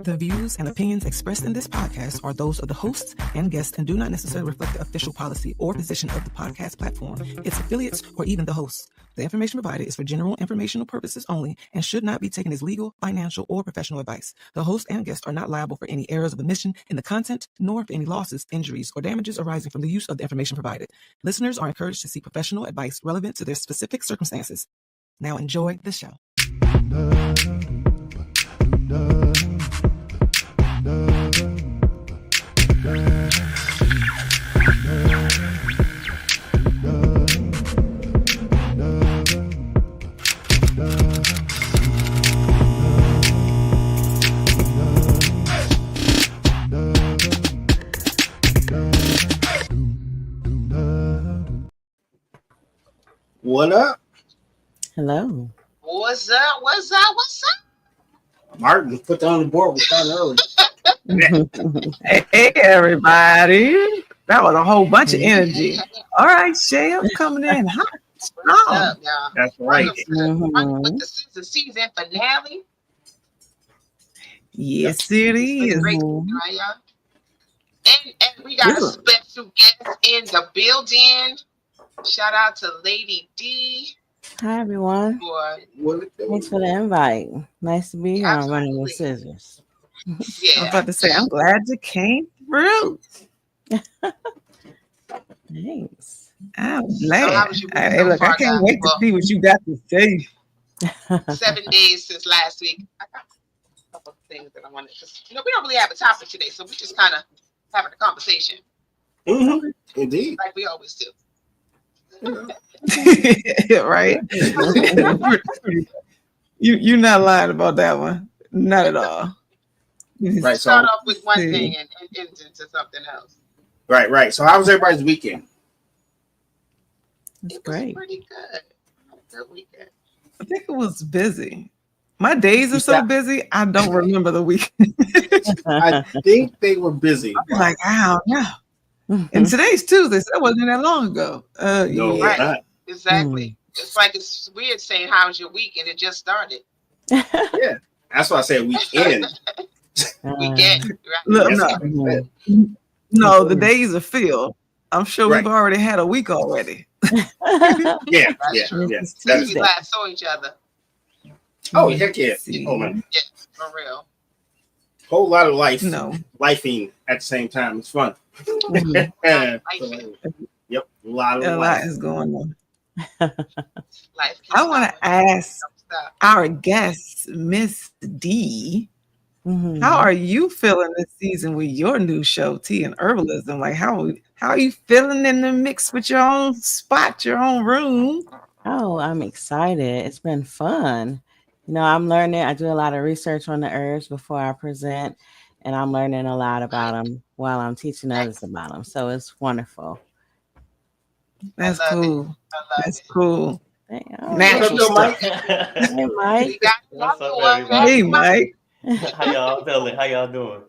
The views and opinions expressed in this podcast are those of the hosts and guests and do not necessarily reflect the official policy or position of the podcast platform, its affiliates, or even the hosts. The information provided is for general informational purposes only and should not be taken as legal, financial, or professional advice. The host and guests are not liable for any errors of omission in the content, nor for any losses, injuries, or damages arising from the use of the information provided. Listeners are encouraged to seek professional advice relevant to their specific circumstances. Now enjoy the show. What up? Hello. What's up? What's up? What's up? Martin, put that on the board. We're starting early. Hey, everybody. That was a whole bunch of energy. All right, Shay, I'm coming in hot. What's Oh, up, y'all? That's right. With the season finale. yes, it It's is. great, right, y'all? And we got a special guest in the building. Shout out to Lady D. Hi, everyone. For, Thanks for the invite. Nice to be here on Running with Absolutely. Scissors. I was yeah. about to say, I'm glad you came through. Thanks. I'm So glad. how was your week Hey, so look, I far, can't guys? wait to see what you got to say. 7 days since last week. I got a couple of things that I wanted to. We don't really have a topic today, so we're just kind of having a conversation Mm-hmm. Indeed. like we always do. Right? You're not lying about that one. Not at all. Right. So, Start off with one see. thing and end into something else. right. So, how was everybody's weekend? That's It was great. pretty good. Good weekend. I think it was busy. My days are so Yeah. busy, I don't remember the week. I think they were busy. I'm like, I don't know. And today's Tuesday, so that wasn't that long ago. No, Yeah. Right. not. Exactly. It's like it's weird saying how's your week and it just started. That's why I said weekend. Weekend. Right. Look, Yes, no, I said. no, the days are filled. I'm sure Right. we've already had a week already. Yeah. That's true. That Since is, we last saw each other. oh, heck yeah. See. Oh, man. Yeah, for real. Whole lot of life. No, Lifing at the same time. It's fun. Mhm. Lifing. Yep. A lot of a lot life. is going on. Life I want to ask Stop. our guest, Miss D, Mhm. how are you feeling this season with your new show, Tea and Herbalism? Like, how are you feeling in the mix with your own spot, your own room? Oh, I'm excited. It's been fun. I'm learning. I do a lot of research on the herbs before I present, and I'm learning a lot about them while I'm teaching others about them. So it's wonderful. That's I love it. cool. I love That's it. cool. Damn. Natural What's up, stuff. Hey, Mike. We got What's up, one. everybody? Hey, Mike. How y'all feeling? How y'all doing?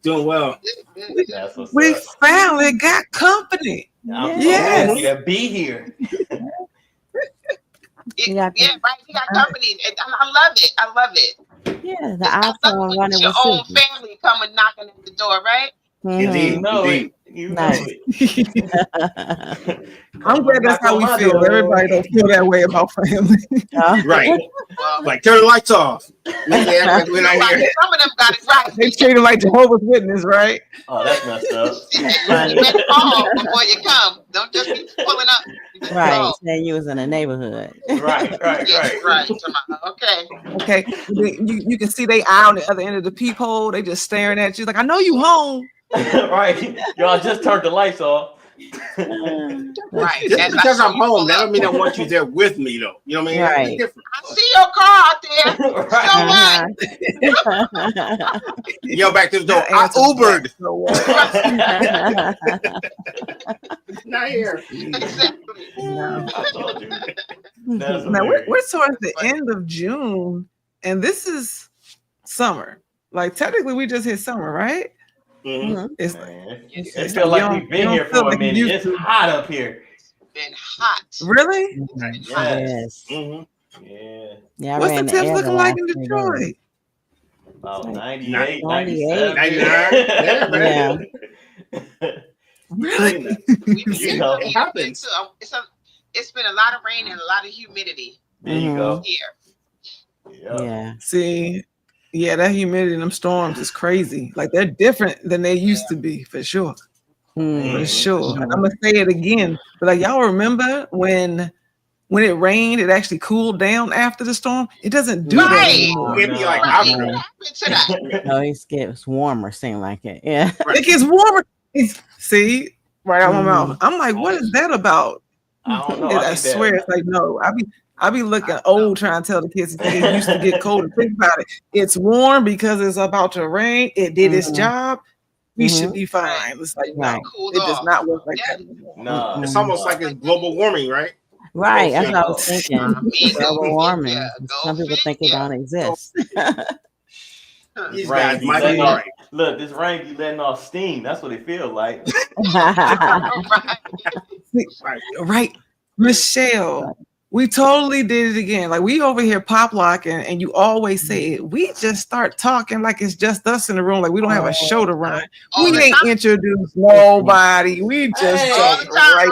Doing well. Good. That's what's We up. finally got company. I'm Yes. so happy to be here. Yeah, right. We got company. And I love it. I love it. Yeah, the I love iPhone when running your with own scissors. family coming knocking at the door, right? Indeed. You know Indeed. it. You know Nice. it. I'm glad that's how we feel. Everybody don't feel that way about family. Right. Well, Like, turn the lights off. Make it act like we're not here. some of them got it right. They treat them like Jehovah's Witness, right? Oh, that's messed up. You better call before you come. Don't just be pulling up. You just Right, call. saying you was in a neighborhood. Right. Right. Okay. Okay, you can see they eye on the other end of the peephole. They just staring at you like, I know you home. Right. Y'all just turned the lights off. Right. Just That's because how I'm you pull home, that up. don't mean I want you there with me, though. You know what I mean? Right. That's different. I see your car out there. So Right. what? Yo, back to the door. That I answers Ubered. that so well. Not here. Exactly. No. I told you. That's Now hilarious. we're towards the end of June, and this is summer. Like technically, we just hit summer, right? Mhm. It's Man, It's it feels like you we've don't been here feel for a like you minute. used It's to. hot up here. been hot. Really. It's been hot. Yes. Yes. Mhm. Yeah. Yeah, I What's ran the the temps air the looking like last in 3 days. Detroit? About Like 98, 98. 97. 99. Yeah. Really? We've been You getting know. some It heat happens. too. It's been a lot of rain and a lot of humidity There you go. here. Yeah. Yeah. See, yeah, that humidity in them storms is crazy. Like they're different than they used to be, for sure. For Mm. sure. And I'm gonna say it again. But like y'all remember when it rained, it actually cooled down after the storm? It doesn't do that Right. anymore. It'd be like Right. opposite. What happened to that? No, it gets warmer, seem like it. Yeah. It gets warmer. See, right out my Mhm. mouth. I'm like, what is that about? I don't know. And I think that- swear it's like, no, I be looking old trying to tell the kids it used to get cold. Think about it. It's warm because it's about to rain. It did its Mhm. job. We should Mhm. be fine. It's like, no, Right. Cooled it does off. not work like Yeah. that anymore. No. It's almost like it's global warming, right? Right. That's what I Go was thinking. Go Global warming. figure. Go Some people think it figure. don't exist. These Rain guys be might letting be off- right. Look, this rain be letting off steam. That's what it feels like. Right. Right. Right. Michelle, we totally did it again. Like we over here pop locking, and you always say it. We just start talking like it's just us in the room, like we don't have a show to run. All We the ain't time. introduced nobody. We just Hey. All the talk, time. right?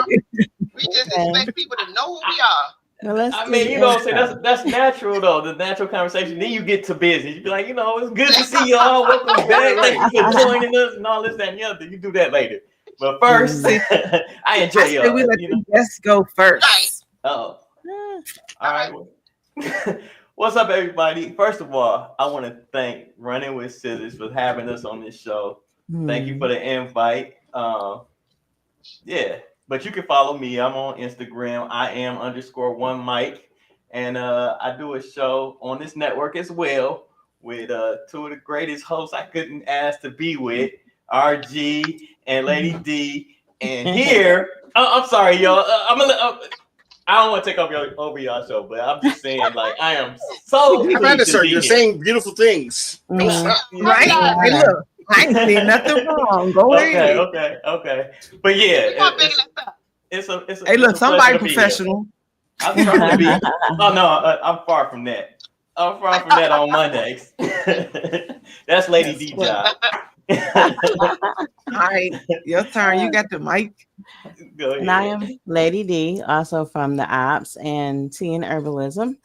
We just expect people to know who we are. Well, let's I do mean, you know what I'm saying? intro. That's natural though, the natural conversation. Then you get to business. You be like, it's good to see y'all. Welcome back. Thank you for joining us and all this, that, and the other. You do that later. But first, I enjoy I say y'all. we let the guests go first. Oh, Ah, all right. What's up, everybody? First of all, I want to thank Running with Scissors for having us on this show. Thank you for the invite. Yeah, but you can follow me. I'm on Instagram. I am _1 Mike. And I do a show on this network as well with two of the greatest hosts I couldn't ask to be with, RG and Lady D. And here, I'm sorry, y'all. I don't want to take over y'all show, but I'm just saying, like, I am so I've had pleased it, to sir. be You're here. saying beautiful things. Don't Mhm. stop. Right? Hey, look, I ain't seen nothing wrong. Go ahead. Okay. But yeah, We gonna figure that out. it's a Hey, look, it's a somebody pleasure to be here. professional. I'm trying to be. Oh no, I'm far from that. I'm far from that on Mondays. That's Lady D job. All right, your turn. You got the mic. Go ahead. And I am Lady D, also from the Ops and Tea and Herbalism.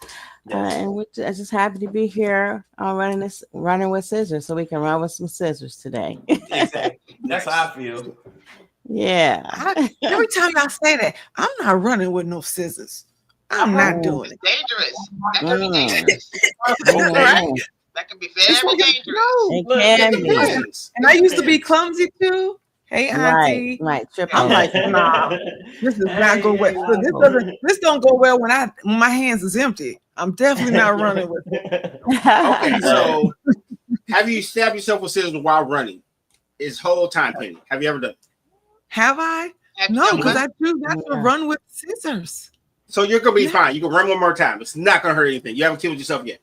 Yes. And we're just happy to be here on running with scissors, so we can run with some scissors today. Exactly. That's how I feel. Yeah. Every time y'all say that, I'm not running with no scissors. I'm not doing it. Dangerous. That can be Mm. dangerous. Mhm. That can be very dangerous. No. It Look, can It be. depends. And I used to be clumsy too. Hey, Right. auntie. Right. Trip I'm over. like, nah, this does not go well. Look, this don't go well when my hands is empty. I'm definitely not running with it. Okay, so have you stabbed yourself with scissors while running? Is whole time penny? Have you ever done it? Have I? Have you No, done because what? I choose not to Yeah. run with scissors. So you're gonna be fine. You can run one more time. It's not gonna hurt anything. You haven't killed yourself yet.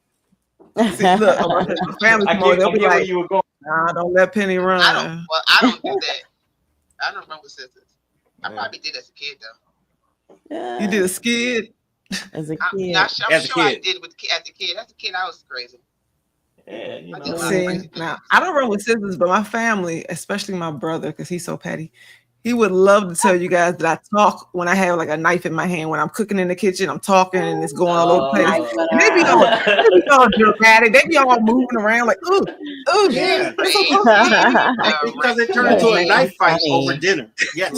See, look, my family's I more, get they'll be where like, you were going. nah, don't let Penny run. I don't do that. I don't run with scissors. I Yeah. probably did as a kid though. You did a skid. As a I'm kid. not sure. I'm As a sure I kid. did as a kid. As a kid, I was crazy. Yeah, you I know. did a lot of See, crazy now things. I don't run with scissors, but my family, especially my brother, because he's so petty, he would love to tell you guys that I talk when I have like a knife in my hand. When I'm cooking in the kitchen, I'm talking and it's going all over the place. Oh. And they be all dramatic. They be all moving around like, ooh, Yeah. Because it turned into a Right. knife fight Funny. over dinner. Yes.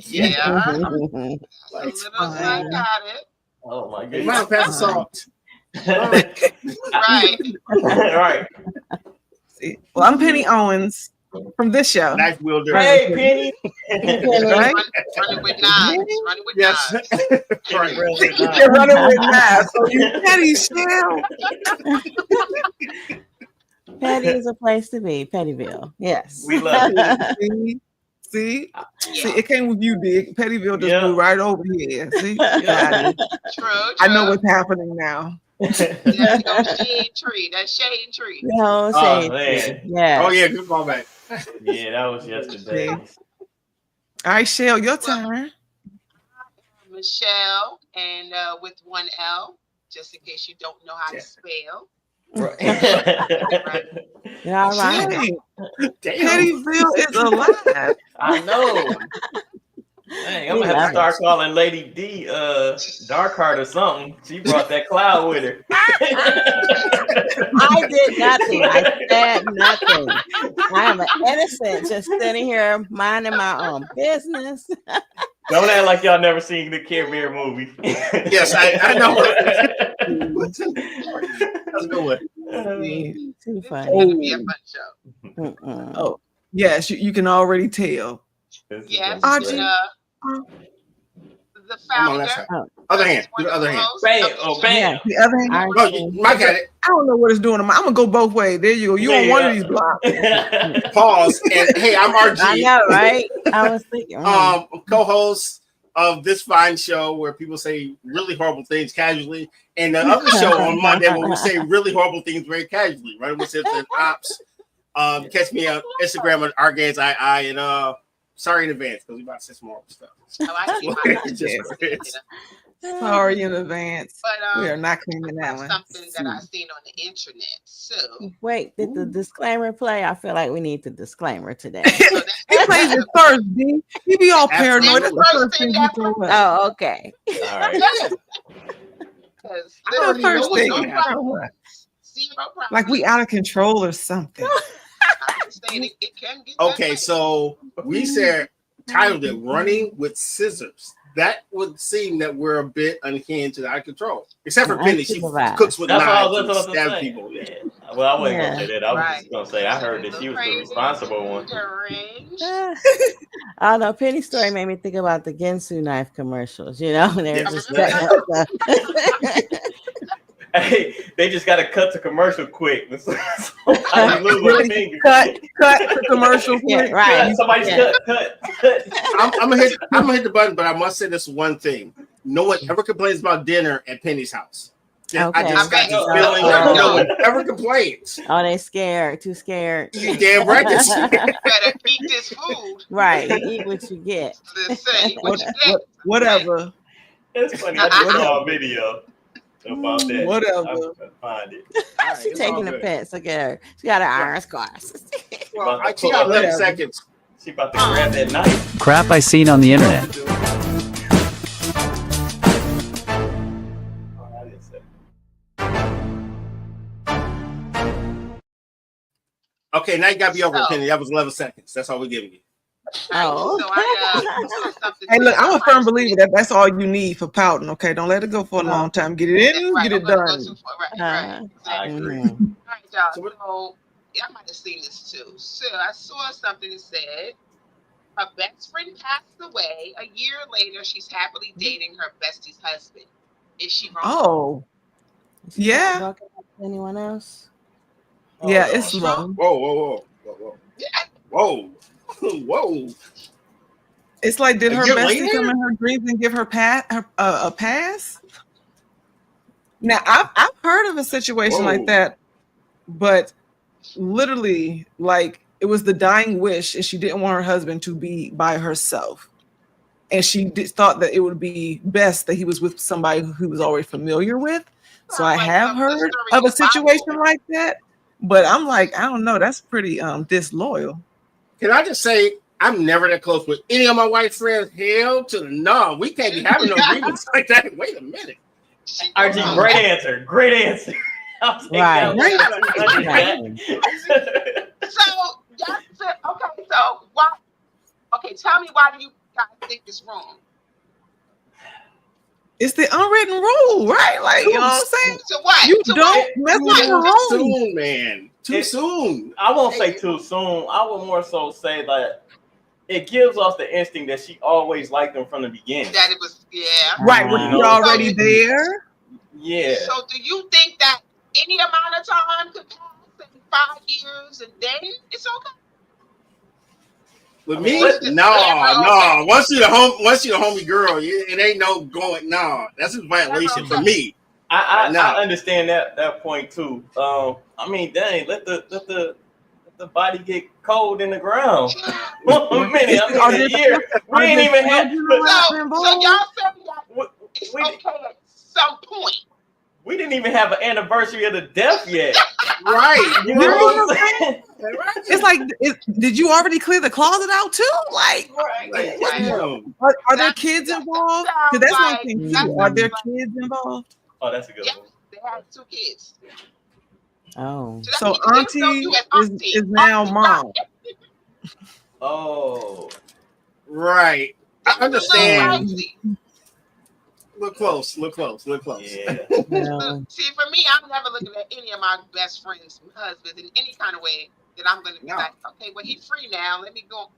Yeah. Mhm. A It's little fine. psychotic. Oh my You might goodness. have passed the salt. Right. Right. See, well, I'm Penny Owens from this show. Knife wielder. Hey, Penny. Right? Running with knives. Running with Yes. knives. Right. You're running with knives. So you petty shell. Petty is a place to be. Pettyville. Yes. We love it. See, it came with you, Dick. Pettyville just Yeah. blew right over here. See, got it. True. I know what's happening now. That's the shade tree. That shade tree. No, Oh, say man. yeah. Oh yeah, good callback. Yeah, that was yesterday. All right, Shell, your turn. Michelle, and with one L, just in case you don't know how to spell. Yeah, all right. Dang, Damn. Pettyville is alive. I know. Dang, I'm We gonna have to love start calling Lady D Dark Heart or something. She brought that cloud with her. I did nothing. I said nothing. I am an innocent, just sitting here minding my own business. Don't act like y'all never seen the Care Bear movie. Yes, I know. That's a good one. Too This is funny. gonna be a fun show. Mm-mm. Oh, yes, you can already tell. Yes, Audrey. the Come on, founder. that's right. Other hand. Do the other hand. Bam! Oh, bam! The other hand, I No, Mike got it. I don't know what it's doing. I'm gonna go both ways. There you go. You on one of these blocks. Pause. And hey, I'm RG. I know, right? I was thinking. Co-host of this fine show where people say really horrible things casually, and the other show on Monday where we say really horrible things very casually, right? We said ops. Catch me on Instagram at RGansII, and sorry in advance because we about to say some more stuff. Sorry in advance. But We are not cleaning that that's one. something that I've seen on the internet. So Wait, did the disclaimer play? I feel like we need the disclaimer today. He plays it first, D. He be all paranoid. That's the First first thing thing he that throw up. Oh, okay. All right. because The first thing. Like we out of control or something. It can get Okay, that so we said titled it "Running with Scissors." That would seem that we're a bit unhinged and out of control. Except for Penny, she cooks with That's what I knives was and about to stabs say. people. Yeah. Well, I wasn't gonna Yeah. say that. I was just gonna say I heard that So she was the crazy, responsible one. deranged. I don't know. Penny's story made me think about the Ginsu knife commercials. You know, they're Yeah. just cutting up stuff. Hey, they just got to cut the commercial quick. Somebody lose a finger. Cut the commercial. Yeah, quick. right. Somebody's Yeah. cut. I'm gonna hit the button, but I must say this one thing: no one ever complains about dinner at Penny's house. I Okay. just got this Okay. feeling that no one ever complains. Oh, they scared. Too scared. You damn right. This Better eat this food. Right. Eat what you get. To say what you get. Whatever. It's funny. I just saw a video about that. Whatever. I'm gonna find it. She's taking the pets. Look at her. She got her iron scars. Well, she got 11 seconds. She about to grab that knife. Crap I seen on the internet. Okay, now you gotta be over, So- Penny. That was 11 seconds. That's all we're giving you. Oh. So I saw something. Hey, look, I'm a firm believer that that's all you need for pouting. Okay, don't let it go for a long time. Get it in, Right, get it don't let go done. too far. Right, I exactly. agree. Mhm. All right, y'all. So what- So yeah, I might have seen this too. So I saw something that said her best friend passed away. A year later, she's happily dating her bestie's husband. Is she wrong? Oh, yeah. Talking about anyone else? Yeah, Oh, it's low. Whoa. Yeah. Whoa. Whoa. It's like, did A her year bestie later? come in her dreams and give her a pass? Now, I've heard of a situation Whoa. like that, but literally, like, it was the dying wish, and she didn't want her husband to be by herself. And she thought that it would be best that he was with somebody who he was already familiar with. So I Like have the heard story of in a the Bible. situation like that, but I'm like, I don't know. That's pretty disloyal. Can I just say, I'm never that close with any of my white friends. Hell to the no. We can't be having no agreements like that. Wait a minute. RG, great answer. Great answer. I'll take that Right. one. So y'all said, okay. So why? Okay, tell me why do you guys think it's wrong? It's the unwritten rule, right? Like, you know what I'm saying? So what? You So don't mess with Too your own. soon, man. Too soon. I won't say too soon. I would more so say that it gives us the instinct that she always liked him from the beginning. that it was Right, when You you're know, already so- there. Yeah. So do you think that any amount of time could pass, in 5 years, and then it's okay? With I mean, me, let's no. Once you're the homie girl, it ain't no going. No, that's a violation for me. I No. understand that point too. I mean, dang, let the body get cold in the ground. One minute, I mean, a year. We ain't even had. So y'all said that We, it's we, okay at some point. We didn't even have an anniversary of the death yet. Right. You know what I'm saying? It's like, did you already clear the closet out too? Like, Like, what- damn. are there kids involved? Because that's one thing too. Are there kids involved? Oh, that's a good Yes, one. they had 2 kids. Oh. that So means they auntie know you as is now mom. Oh. Right. I understand. Crazy. Look close. Look close. Look close. Yeah. No. See, for me, I'm never looking at any of my best friends' husbands in any kind of way that I'm going to be No. like, okay, well, he's free now. Let me go.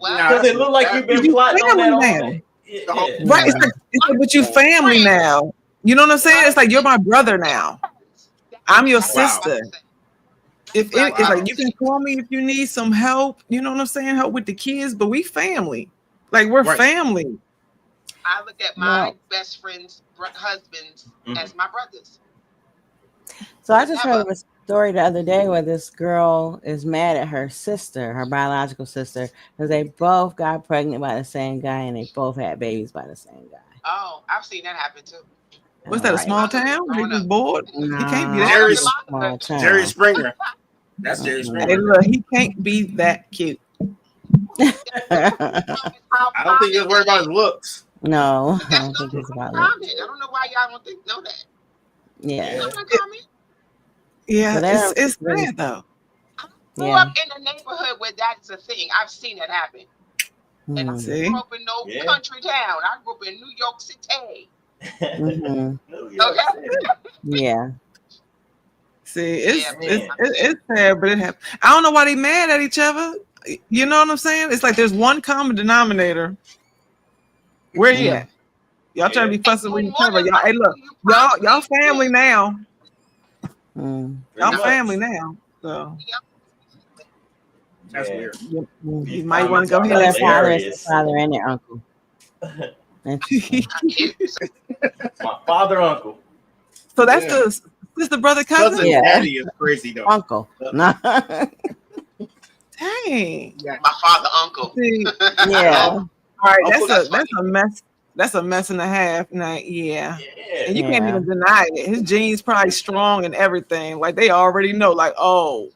Well, Nah, Does it look like you've been plotting on that all day? Yeah. Right. It's like, but you family now. You know what I'm saying? It's like you're my brother now. I'm your sister. If it, it's like you can call me if you need some help, you know what I'm saying? Help with the kids, but we family. Like we're Right. family. I look at my best friends' husbands as my brothers. So I just heard of a story the other day where this girl is mad at her sister, her biological sister, because they both got pregnant by the same guy and they both had babies by the same guy. Oh, I've seen that happen too. What's that, a Right. small town? They just bored? He can't be that Jerry- cute. Small town. Jerry Springer. That's Jerry Hey, Springer. look, he can't be that cute. I don't think you're worried about his looks. No, I That's don't think not it's about common. it. I don't know why y'all don't know that. Yeah. That's not common. Yeah, So they're it's really- sad though. Grew Yeah. up in a neighborhood where that's a thing. I've seen it happen. And I Mhm. See? grew up in no Yeah. country town. I grew up in New York City. Mhm. New York Okay. City. Yeah. See, it's Yeah, it's sad, but it happens. I don't know why they mad at each other. You know what I'm saying? It's like there's one common denominator. Where you at? Y'all trying to be fussing with each other. Y'all, hey, look, y'all family now. Mm. Y'all Pretty much. family now. So That's Yeah. weird. Mhm. you might want to go So ahead their and father is Hilarious. the father and their uncle. Interesting. My father, uncle. So that's Yeah. the sister, brother, cousin. Cousin Yeah. daddy is crazy though. Uncle. No. Dang. My father, uncle. See, Yeah. all right, Uncle, that's that's a mess. That's a mess and a half. Now, yeah. Yeah. And you can't Yeah. even deny it. His genes probably strong and everything. Like they already know. Like, oh.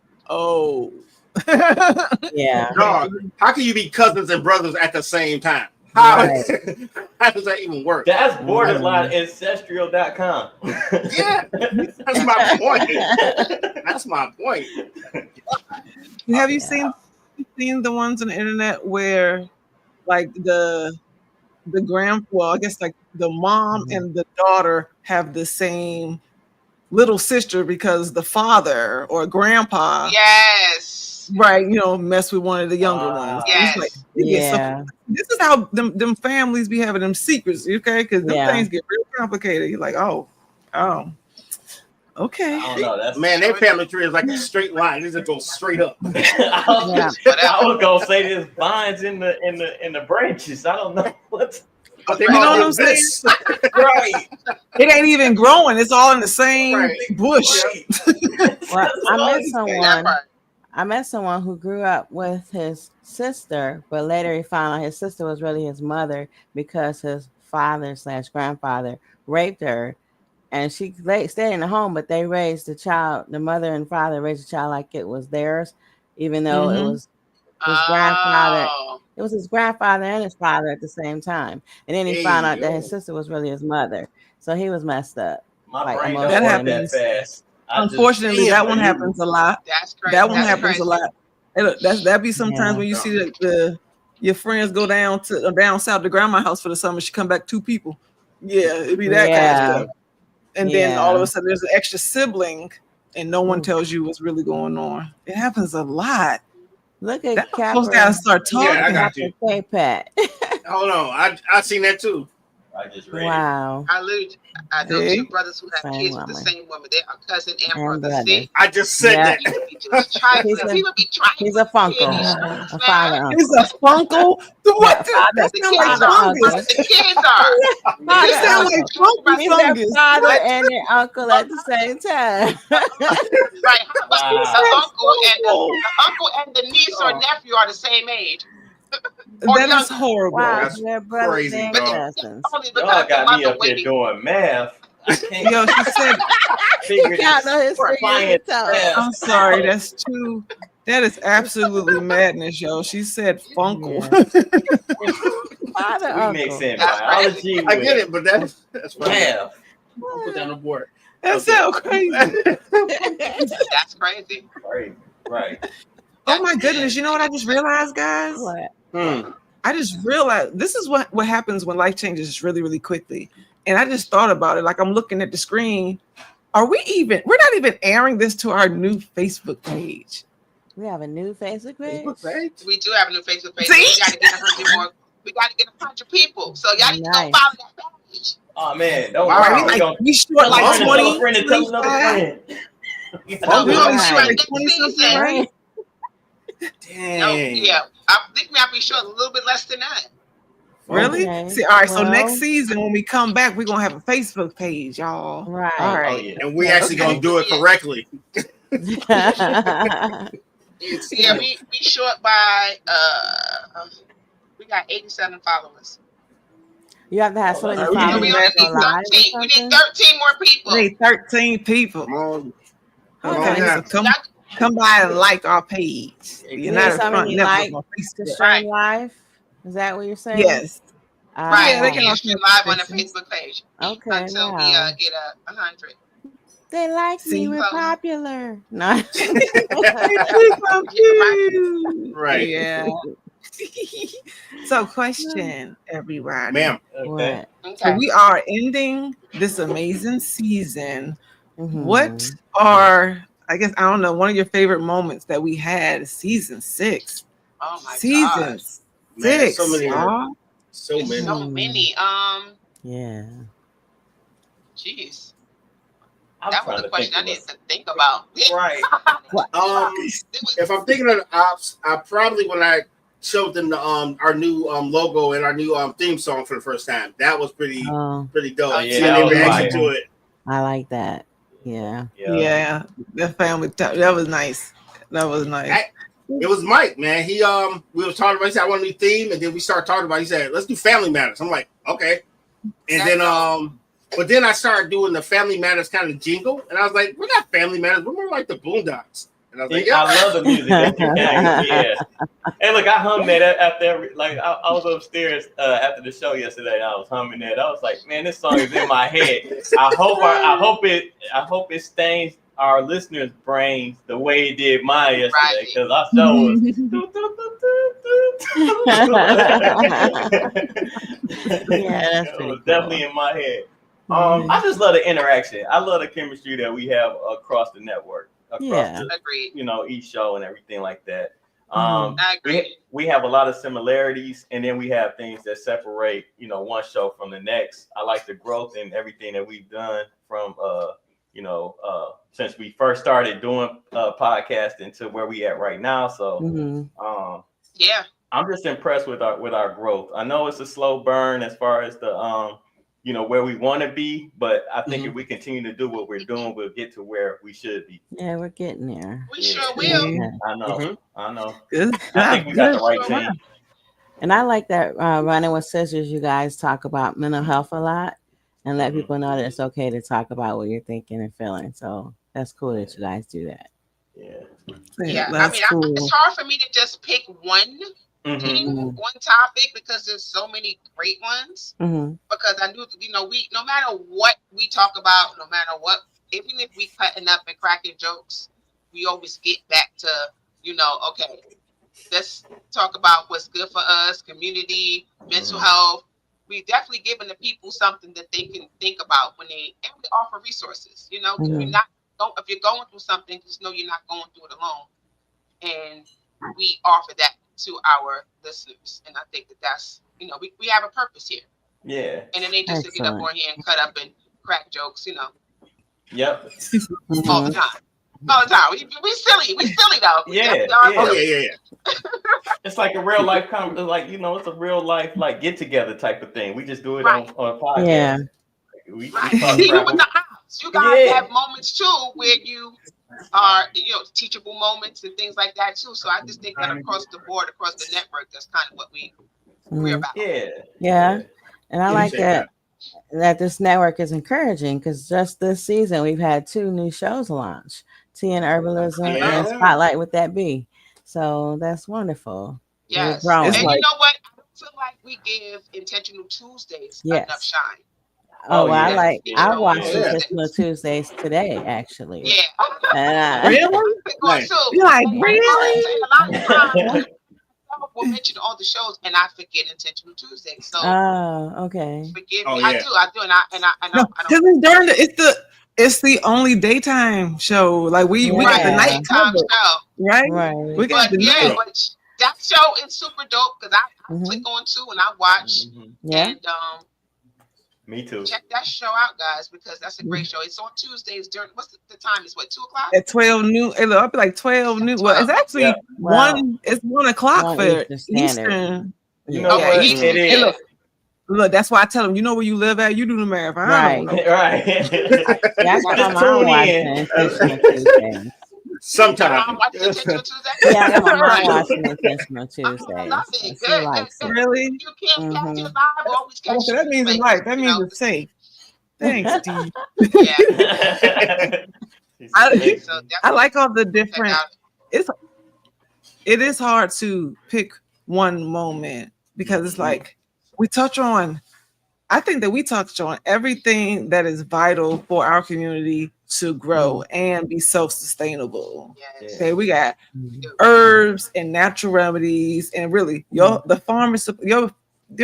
Yeah. Dog, how can you be cousins and brothers at the same time? How, Right. how does that even work? That's borderline ancestral.com. Yeah, that's my point. That's my point. Have you seen the ones on the internet where, like the I guess like the mom and the daughter have the same little sister because the father or grandpa, Yes. right? You know, mess with one of the younger ones. Yes. It's like, it gets so- Yeah. this is how them families be having them secrets, okay? Because them Yeah. things get real complicated. You're like, oh, okay. I don't know. That's Man, their family tree is like a straight line. It just goes straight up. I was gonna say there's vines in the branches. I don't know what's But they You know all what do I'm saying? this. right. It ain't even growing. It's all in the same Right. bush. Well, That I met someone who grew up with his sister, but later he found out his sister was really his mother because his father/grandfather raped her, and she stayed in the home. But they raised the child. The mother and father raised the child like it was theirs, even though it was his grandfather. Oh. It was his grandfather and his father at the same time. And then he Hey, found out that yo. his sister was really his mother. So he was messed up. My Like, brain emotionally. don't work happens. that fast. Unfortunately, that one happens a lot. That's crazy. That one That's happens crazy. a lot. Hey, look, that be sometimes Yeah. when you see the your friends go down south to grandma's house for the summer. She come back 2 people. Yeah, it'd be that kind Yeah. of stuff. And then all of Yeah. a sudden there's an extra sibling, and no one tells you what's really going on. It happens a lot. Look at That's Capra. supposed to gotta start talking. Yeah, I got you. K-Pat. Hold on, I seen that too. I just read Wow. I know See? 2 brothers who have Same kids with the woman. same woman. They are cousin and And brother. brother. See? I just said Yeah. that. People be just trifling. He's a- People be trifling. He's a Funko. Yeah. A father uncle. It's a funkle. What? That The sound kids like Father are. fungus. The kids are. That sound like funky He's their fungus. father and their uncle at the same time. Right. How about Wow. the uncle and the niece or nephew are the same age? Or That is younger. horrible. Wow, That's they're brothers crazy, and dog. cousins. Only Y'all because the got me mother up here waiting. doing math. I can't Yo, she said, figure Count on his this fingers and toes. I'm sorry, that's too. That is absolutely madness, yo. She said funkle. Father, We uncle. mixing That's biology I get with it, but that's fine. math. I'll put that on the board. That's Okay. so crazy. That's crazy. Right. Oh my goodness. You know what I just realized, guys? What? I just realized this is what happens when life changes really, really quickly. And I just thought about it. Like I'm looking at the screen. We're not even airing this to our new Facebook page. We have a new Facebook page. We do have a new Facebook page. See? We got to get 100 more. We got to get 100 people. So y'all need to go Nice. follow that page. Oh man, don't Wow. worry. Right? We gonna We short like tell another 20, friend and tell another 25. friend. No, We we only only short Right. like next 20 something, season. right? Dang. No, yeah. I think we have to be short a little bit less than that. Really? Okay. See, all right. So Well- next season, when we come back, we're gonna have a Facebook page, y'all. Right. All Oh right. yeah. And we actually gonna do it correctly. Yeah, we short by we got 87 followers. You have to have so Oh, many that's So Okay. followers we to only go need live or 13. We need something? 13 more people. We need 13 people. Come on. Okay, Yeah. so come Y'all- come by and like our page. You're You not need a so front many network likes on to Facebook. stream live? Is that what you're saying? Yes. Right, Yeah, they we can can also stream have live on the pictures. Facebook page Okay, until we wow. get 100. They like See? me. We're So- popular. No. So cute. Right. Yeah. So, question, everybody. Ma'am. Okay. What? So Okay. we are ending this amazing season. Mhm. What are, I guess, I don't know, one of your favorite moments that we had season 6? Oh my Season gosh. Man, 6, so many. y'all. So There's many. so many. Yeah. Jeez. I'm That trying was a to question I think needed to think about. Right. If I'm thinking of the ops, I probably when I showed them the our new logo and our new theme song for the first time. That was pretty Oh, dope. Oh, yeah, Seeing that their was reaction fire. to it. I like that. Yeah. Yeah, the family time. That was nice. That was nice. It was Mike, man. He we was talking about. He said I want a new theme, and then we started talking about. He said let's do Family Matters. I'm like okay, and then but then I started doing the Family Matters kind of jingle, and I was like we're not Family Matters, we're more like the Boondocks. And I was like yeah, I love the music that you gave. Yeah. Hey, look, I hummed that after every, like I was upstairs after the show yesterday. And I was humming that. I was like, man, this song is in my head. I hope it stains our listeners' brains the way it did mine yesterday because our show was. Yeah, that's It pretty was cool. definitely in my head. I just love the interaction. I love the chemistry that we have across the network, across the, Agreed. each show and everything like that. Mhm. I agree. We have a lot of similarities, and then we have things that separate, one show from the next. I like the growth and everything that we've done from, since we first started doing podcasting to where we at right now. So, Mhm. Yeah. I'm just impressed with our growth. I know it's a slow burn as far as the where we want to be, but I think if we continue to do what we're doing, we'll get to where we should be. Yeah, we're getting there. We sure will. Yeah. I know. Mhm. I know. Good I think we got the right Good. team. And I like that Running with Sisters, you guys talk about mental health a lot and let Mhm. people know that it's okay to talk about what you're thinking and feeling. So that's cool that you guys do that. Yeah. Yeah. That's cool. It's hard for me to just pick one Mhm. thing, Mhm. one topic because there's so many great ones. Mm-hmm. Because I knew, we no matter what we talk about, no matter what, even if we cutting up and cracking jokes, we always get back to, okay, let's talk about what's good for us, community, mental health. We definitely giving the people something that they can think about and we offer resources, Mhm. if you're going through something, just know you're not going through it alone. And we offer that to our listeners. And I think that's, we have a purpose here. Yeah. And it ain't just to get up Excellent. on here and cut up and crack jokes, Yep. all the time. All the time. We silly though. Yeah, We are yeah. Oh silly. yeah. It's like a real life it's a real life get together type of thing. We just do it Right. on a podcast. Yeah. We Right. talk Even crap with the ops, you guys Yeah. have moments too where you are, teachable moments and things like that too. So I just think that across the board, across the network, that's kind of what we're Mhm. about. Yeah. Yeah. And I like Appreciate that that this network is encouraging, because just this season we've had 2 new shows launch, Tea and Herbalism Yeah. and Spotlight with That Bee. So that's wonderful. Yes. We're growing. It's And like- you know what? I feel like we give Intentional Tuesdays Yes. enough shine. Oh, Oh, well, yeah. I Yeah. watched Yeah. Intentional Tuesdays today, actually. Yeah. And Really? Right. You're like, And really? a lot of times we'll mention all the shows and I forget Intentional Tuesdays. So okay. forgive Oh, me. yeah. I do, and I No, don't. because it's during it's the only daytime show. Like we got the Yeah. night Daytime covered, show. right? Right. We got But the yeah, night. but that show is super dope because I Mhm. click on too and I watch Mhm. Yeah. and Me too. check that show out, guys, because that's a great show. It's on Tuesdays during what's the time? Is what 2:00? At 12 noon. It'll up like 12 noon. Well, it's actually Yeah. Wow. it's 1:00 1 for Eastern Standard. Eastern. You know Yeah, what? Eastern. It Hey, is. look, that's why I tell them, you know where you live at, you do the marathon. I don't know. Right. Yeah, I got Just my mom tune watching in. Intentional Tuesdays. Sometimes. Intentional Tuesday. Yeah, I got my mom Right. watching Intentional I Tuesdays. love So it. she Good. likes it. Really? You can't catch Mhm. it live. Always catch Okay, that means it. it's right. That You means know, it's safe. Thanks, Steve. yeah. I- So I like all the check different. out. It is hard to pick one moment because it's like we touch on. I think that we touched on everything that is vital for our community to grow and be self-sustainable. Yes. Okay, we got Mhm. herbs and natural remedies, and really, the pharmacy, your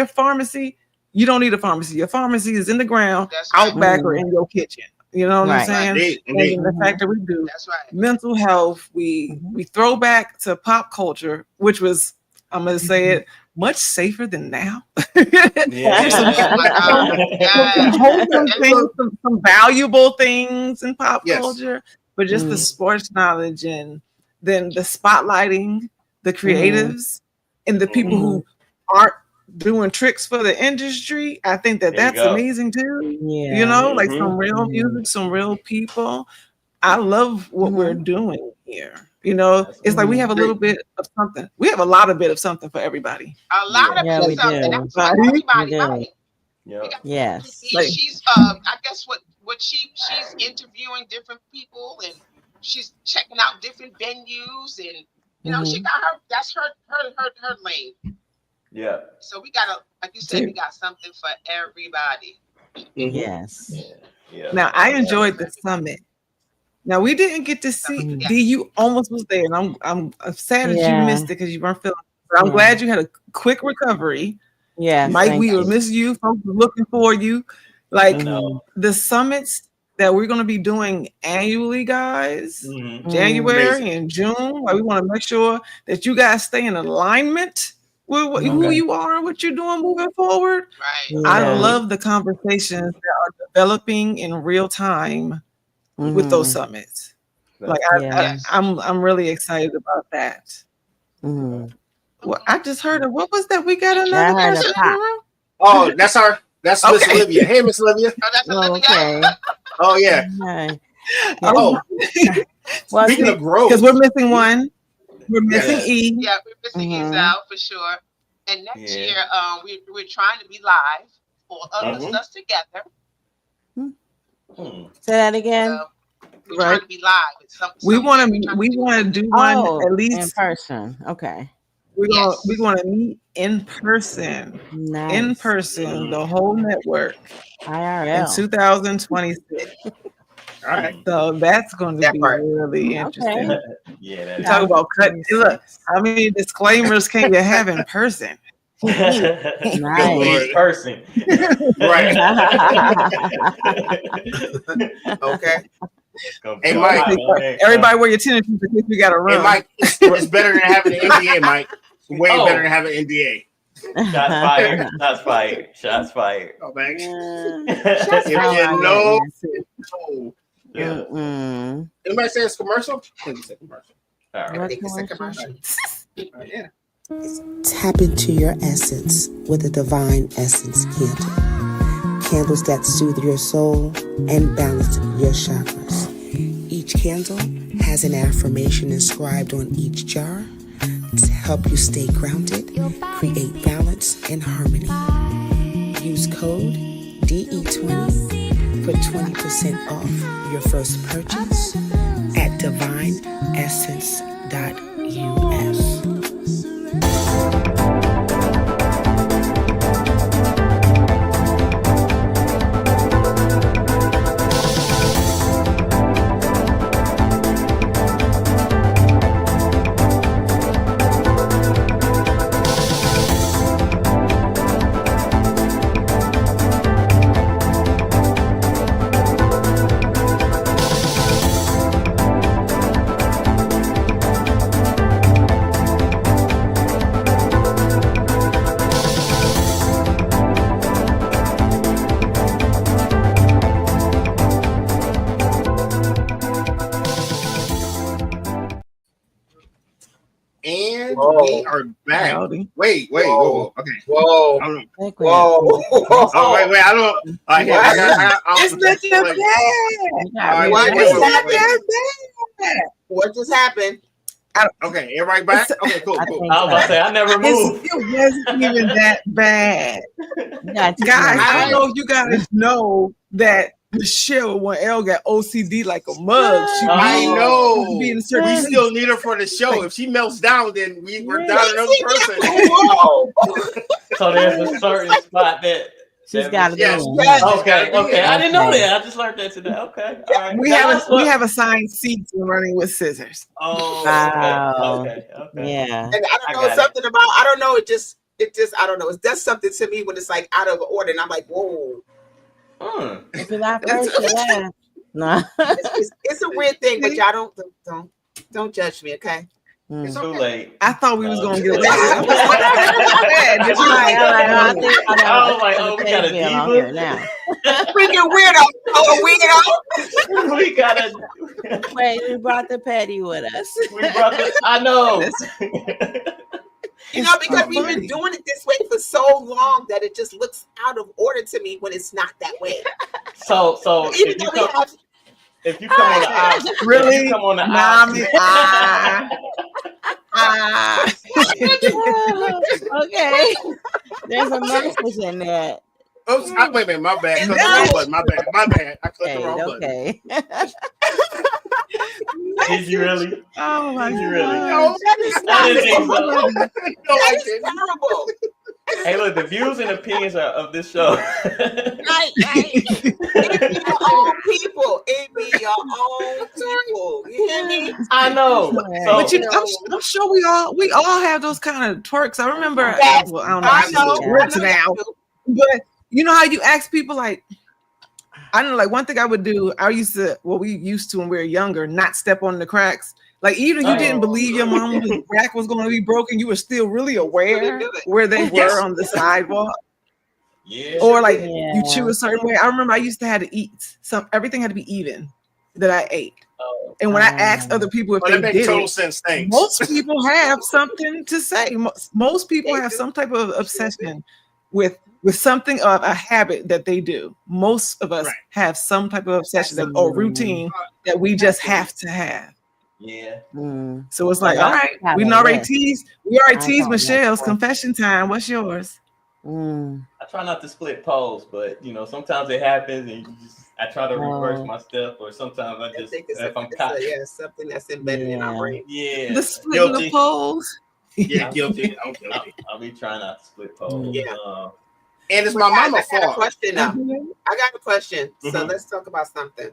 pharmacy. You don't need a pharmacy. Your pharmacy is in the ground, That's right. out back, or in your kitchen. You know what Right. I'm saying? Indeed, indeed. And the fact that we do That's right. mental health, we throw back to pop culture, which was, I'm gonna say it, much safer than now. There's some, Oh my God. some Yes. wholesome things, some valuable things in pop Yes. culture, but just the Mhm. sports knowledge and then the spotlighting, the creatives, and the people who aren't doing tricks for the industry. I think that There you that's go. amazing too. Yeah. You know, like Mhm. some real music, some real people. I love what we're doing here. You know, it's like we have a little bit of something. We have a lot of bit of something for everybody. A lot of Yeah, people we something. do. That's what Right. everybody, We do. right? Yeah. Yes. Like- She's I guess what she's interviewing different people and she's checking out different venues and you know she got her that's her lane. Yeah. So we got like you said, we got something for everybody. Yes. Yeah. Now I enjoyed the summit. Now we didn't get to see Mhm. D. You almost was there, and I'm sad that Yeah. you missed it because you weren't feeling. But I'm Yeah. glad you had a quick recovery. Yes. Mike, thank we you. will miss you. Folks were looking for you. Like Mhm. the summits that we're going to be doing annually, guys. Mhm. January Amazing. and June. Like we want to make sure that you guys stay in alignment with who Okay. you are and what you're doing moving forward. Right. I Yeah. love the conversations that are developing in real time with those Mhm. summits. That's Like Yeah. I'm really excited about that. Mhm. Well, I just heard of what was that? We got another I heard a person in pop. the room. Oh, that's her. That's Miss Okay. Olivia. Hey, Miss Olivia. Oh, that's Oh, Olivia. okay. Oh yeah. Right. Oh, Well, speaking see, of growth, Because we're missing one. We're missing Yeah. E. Yeah, we're missing Mhm. out for sure. And next Yeah. year, we're trying to be live for us together. Hmm. say that again. So we're Right. trying to be live. It's We somewhere. want We're to trying we do want to it. do one Oh, at in least. person. Okay. Yes. We want to meet in person. Nice. In person, the whole network in IRL. 2026. all right. So that's going to That be part. really interesting. Okay. Yeah. We That talk about cutting. Look, how many disclaimers can you have in person? is. Nice. Person. Right. It's Okay. gonna be Hey, all Mike. right, man. Everybody wear your tennis shoes in case we got to Hey, run. Mike, it's better than having an NBA, Mike. It's way Oh. better than having an NBA. Shots fired. Shots fired. Shots fired. Oh, man. Shots If fired. you know, Oh, Yeah. Mm-mm. anybody say it's commercial? Please say commercial. All right. What It's a commercial? commercial. Yeah. Tap into your essence with a Divine Essence candle. Candles that soothe your soul and balance your chakras. Each candle has an affirmation inscribed on each jar to help you stay grounded, create balance and harmony. Use code DE20 for 20% off your first purchase at divineessence.us. And Whoa. we are back. Howdy. Wait. Whoa. Whoa. Okay. Whoa. I don't know. Whoa. Oh, wait. I don't. It's not that bad. What wait, just wait, happened? What just happened? Okay, everybody back? Okay, cool. I cool. think I was about to say I never moved. It wasn't even that bad. Yeah, Guys, I don't know if you guys know that Michelle, when Elle got OCD like a mug, she I know. be in We certain still need her for the show. If she melts down, then we're down another person. Whoa. So there's a certain spot that she's got to be Yes. in. Yes. Okay, I didn't know that. I just learned that today. Okay, all right. we have assigned seats in Running with Scissors. Oh, Wow. okay. Yeah. And I don't I know got something about. I don't know. It just. I don't know. It does something to me when it's like out of order, and I'm like, whoa. If you laugh first, you laugh. No. It's a weird thing, but y'all don't judge me, okay? It's Mm. too late. I thought we was gonna get away. I was like, oh, we got a diva now. Freaking weirdo. Oh, weirdo. we got a. Wait, we brought the petty with us. I know. You know, because we've been doing it this way for so long that it just looks out of order to me when it's not that way. So Even though we have. if you come on the aisle, Really? if you come on the aisle, Okay. There's a message in that. Oops, wait a minute, my bad. Clicked the wrong button. My bad. I clicked the wrong button. Okay. did you really? Oh my Did you god! really? No, I didn't think so. no, I That is didn't. terrible. Hey, look, the views and opinions of this show. Right. It be your own people. It be your own people. You hear me? I know. But you know, I'm sure we all have those kind of twerks. I remember. Yes. Well, I don't know. I if know. it's ripped now. But you know how you ask people like, I don't know, like one thing I would do, we used to when we were younger, not step on the cracks. Like even if you didn't believe your mom's back was going to be broken, you were still really aware where they were on the sidewalk. Yeah. Or like you chew a certain way. I remember I used to have to eat everything had to be even that I ate. And when I asked other people if they did total it, sense, thanks. most people have something to say. Most people have some type of obsession with something of a habit that they do. Most of us have some type of obsession or routine that we just have to have. Yeah. So it's like, all right, we already teased Michelle's confession time. What's yours? I try not to split poles, but you know, sometimes it happens and I try to reverse my step, or sometimes I just if I'm caught. Something that's embedded in our brain. Yeah. The splitting the poles. Yeah, guilty. I'm guilty. I'll be trying not to split poles. Yeah. And it's my mama's I got fault. a question now. I got a question. So let's talk about something.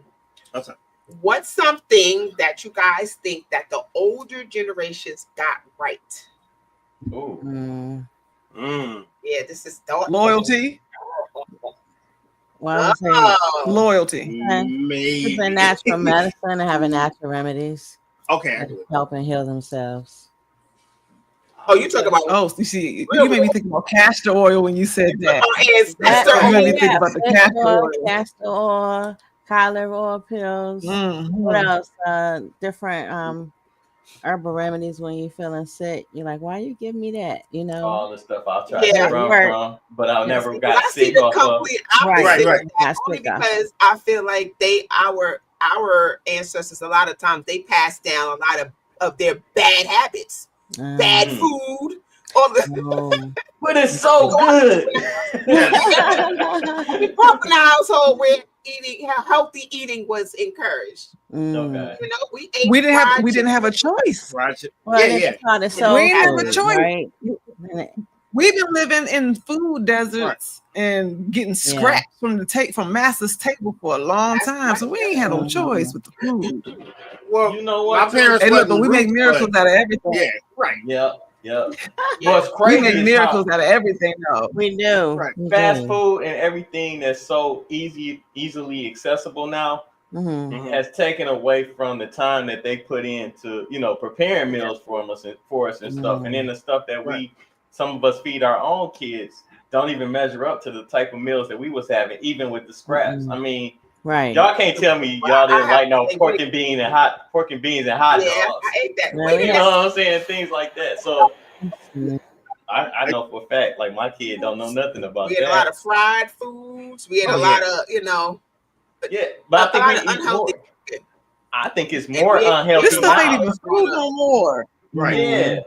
What's up? What's something that you guys think that the older generations got right? Ooh. Yeah, this is Loyalty. Well, loyalty. Maybe. The natural medicine and having natural remedies. Okay. Help and heal themselves. Oh, you talk about? Oh, you see, you made me think about castor oil when you said that. You made me think about the castor oil, cod oil pills. What else? Different herbal remedies when you're feeling sick. You're like, why you give me that? You know, all the stuff I'll try to run from, but I'll never got sick off of. Only because I feel like our ancestors a lot of times they passed down a lot of their bad habits. Bad food. But it's so good. up in a household where healthy eating was encouraged. Okay. You know, we didn't have a choice. Right. Well, Yeah, this yeah. is called a We soul didn't have a food, choice. right? We've been living in food deserts and getting scraps from master's table for a long time, so we ain't had no choice with the food. Well, You know what? my parents. Hey, look, but wasn't we make roots, miracles but- out of everything. Yeah, right. Yep. What's crazy We make is miracles how out of everything, though. We do. Right. We fast do. food and everything that's so easily accessible now Mhm. has taken away from the time that they put into, preparing meals for us and stuff. And then the stuff that some of us feed our own kids don't even measure up to the type of meals that we was having, even with the scraps. I mean, Right. y'all can't tell me y'all didn't like no pork and beans and hot dogs. I ate that. Really? You know what I'm saying? Things like that. So Mhm. I know for a fact, like my kid don't know nothing about We had that. a lot of fried foods. We had a lot of, Yeah, but I think a we lot of eat more. unhealthy. I think it's more we- unhealthy This stuff ain't now. even food no more. Right. Yeah.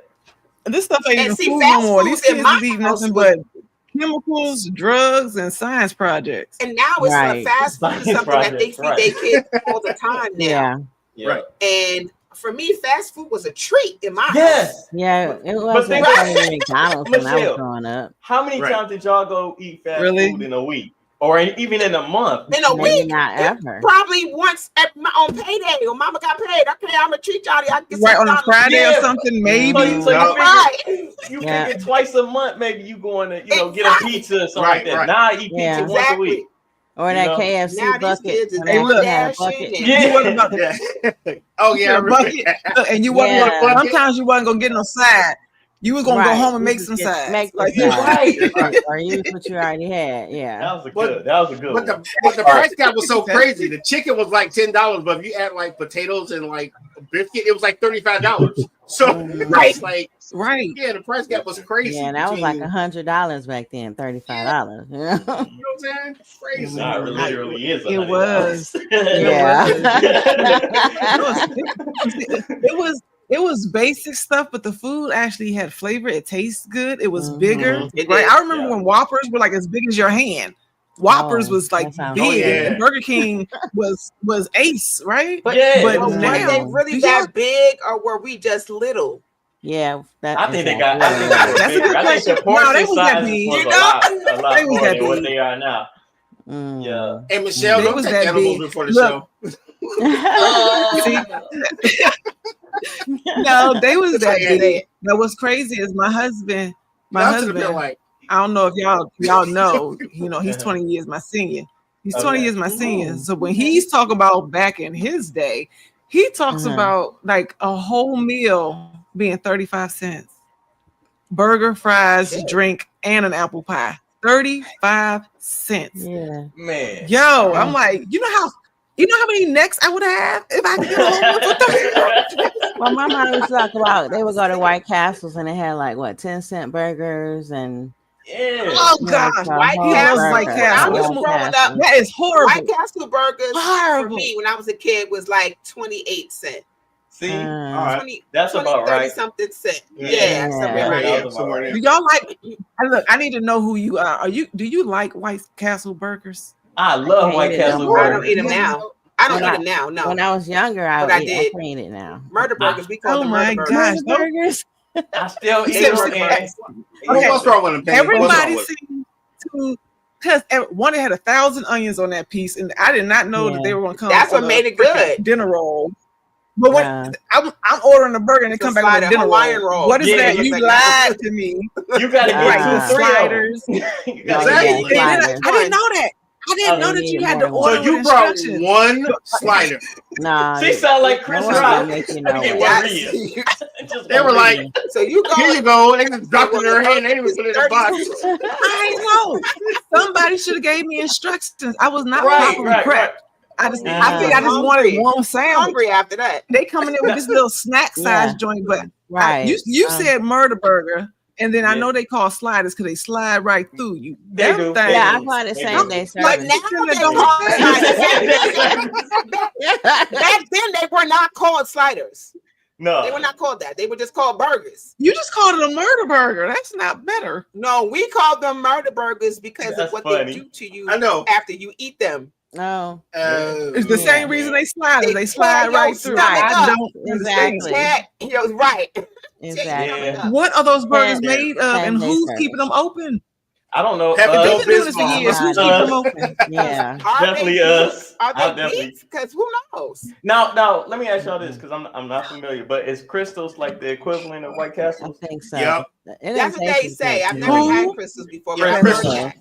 This stuff ain't And even see, food fast no more. food These in kids my is eating house nothing was- but chemicals, drugs, and science projects. And now it's Right. fast food is something that they feed their kids all the time now. Yeah. Right. And for me, fast food was a treat in my house. Yes. Yeah. It wasn't think funny in McDonald's when I was Michelle, growing up. How many Right. times did y'all go eat fast Really? food in a week, or even in a month? In a Maybe week, not ever. probably once on payday, or Mama got paid. Okay, I'm gonna treat y'all. I get Right, on a some Friday or Yeah. something, maybe. So you No. Right. you Yeah. figure twice a month, maybe you going to, get a Exactly. pizza or something Right, like that. right. Now I eat pizza Yeah. once a Exactly. week. Or You that know? KFC Now these bucket. kids is when Hey, they look. had a dashing bucket. and- You wasn't about to Yeah. Oh yeah. I get a remember bucket. that. Look, and you wasn't Yeah. gonna, sometimes you wasn't gonna get no side. You was gonna go Right. home and You make just some get- sides. make the Like, sides. Right. Or use what you already had. Yeah. That was a But- good. That was a good But one. the price gap was so crazy. The chicken was like $10, but if you add like potatoes and like a biscuit, it was like $35. So it's like, right. yeah, the price gap was crazy. Yeah, that was like between- $100 back then, $35. You know? You know what I'm saying? Crazy. Nah, it literally is. It was. It was basic stuff, but the food actually had flavor. It tastes good. It was bigger. It Right. did. I remember when Whoppers were like as big as your hand. Whoppers Oh, was like that sounds big. good. And Burger King was ace, right? But, Yeah. But but were now, they really do that y'all- big, or were we just little? Yeah, that, I think they got. exactly. I think they were That's a bigger. good I think the question. No, portion they was that sizes big. was You a lot They was more that than what big. they are now. Mm. Yeah. And Michelle, They don't was take that animals big. before the Look. show. No, they was that Yeah. big. Now what's crazy is my husband, Y'all should have been like, I don't know if y'all know, he's 20 years my senior. He's 20 years my senior. So when he's talking about back in his day, he talks about like a whole meal being 35 cents. Burger, fries, drink, and an apple pie. 35 cents. Yeah. Man. Yo, I'm like, you know how many necks I would have if I could get a whole one for 35? Well, my mom used to talk about they would go to White Castles and they had like 10-cent burgers and Yeah. Oh gosh, White he loves Castle. White When Castle. I was growing up, That is horrible. White Castle burgers for Horrible. me when I was a kid was like 28 cents. See, all right. 20, that's 20, about 30 right. something cent. Yeah. Yeah, somewhere Yeah. right Yeah. here. That's somewhere about there. Do y'all like? Look, I need to know who you are. Do you like White Castle burgers? I love I White hate it no Castle more. I don't burgers. eat them now. I don't When eat them now. No, When I was younger, I But would I eat. I did. can't eat it now. murder burgers. We call Oh them my murder burgers. gosh. Murder burgers? I still You eat said them. it And well, what's wrong with them? Penny? What's wrong Everybody with them? seemed to, because one had 1,000 onions on that piece, and I did not know that Yeah. they were going to come. That's for what the made it freaking good. dinner roll. But when Yeah. I'm ordering a burger and they It's come a back with slider, a dinner Hawaiian roll. roll. What is Yeah, that? it You looks like lied to me. you gotta Right, get Ah. 2, 3 of them. Sliders. You Exactly. gotta Yeah, get And then sliders. I didn't know that. I didn't Oh, know you that need you more had to than one. order So with you brought instructions. one slider. Nah. She sound like no Chris one's Rock. gonna make you know Let me get it. one That's- real. Just They one were real. like, So you go. here you go. They just dropped it in her hand. They didn't even put it in a box. I know. Somebody should have gave me instructions. I was not Right, properly right, prepped. right. I think Ah. I just wanted one sandwich. hungry after that. They coming in with this little snack size Yeah. joint, but Right. you said murder burger, and then I Yeah. know they call sliders because they slide right through you. They Them do. things- Yeah, I bought it They same do. day But service. now they Don't call say sliders. Back then they were not called sliders. No, They were not called that. They were just called burgers. You just called it a murder burger. That's not better. No, we called them murder burgers because That's of what funny. they do to you I know. after you eat them. No. It's the same reason they slide. They They slide tear right your through. stomach I up. don't understand. Exactly. You're right. Exactly. Yeah. What are those burgers Ten- made of, and 10-day who's service. keeping them open? I don't know. Pepper They've Joe been doing this for Bismarck. years. Who's Us. keeping them open? Yeah. Are Definitely they us. beef? Are I'll they definitely- beef? Because who knows? Now, let me ask y'all this because I'm not familiar. But is Crystals like the equivalent of White I Castles? think so. Yep. It That's what they say. I've never Who? had crystals before, but Yeah, I've heard crystals. that.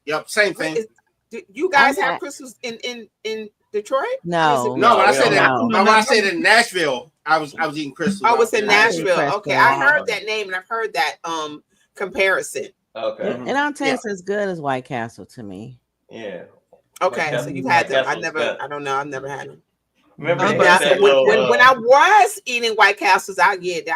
Yep, same thing. Do you guys I'm have not- crystals in Detroit? No. No, when I we said don't that, know. when I said in Nashville, I was eating crystals. Oh, it's in I see Nashville. crystal. Okay, I heard that name and I've heard that comparison. Okay. It don't taste as good as White Castle to me. Yeah. Okay, White so you've Castle- had them. White Castle's good. I don't know. I've never had them. Remember I'm they about had to that say, little, When I was eating White Castles, I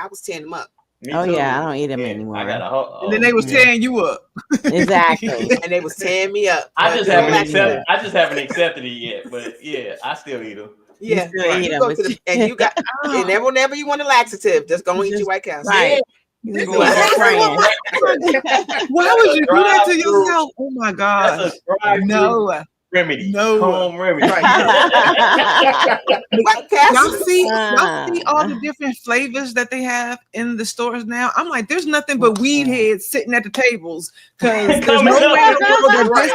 was tearing them up, me Oh too. yeah, I don't eat them Yeah, anymore. I got a whole. And then they was tearing you up. Exactly. and they was tearing me up. I But just they haven't don't accepted. like I just haven't accepted it yet. But yeah, I still eat them. Yeah, You still right. eat You 'em, go but to the, and you got and whenever you want a laxative, just go and eat your White Castle. Right. You just eat it praying. Why would you do that to Drive-through. yourself? Oh my gosh. That's a drive-through No. remedy. No. Home remedy. White Castle. Y'all see all the different flavors that they have in the stores now? I'm like, there's nothing but weed heads sitting at the tables because there's no way in the world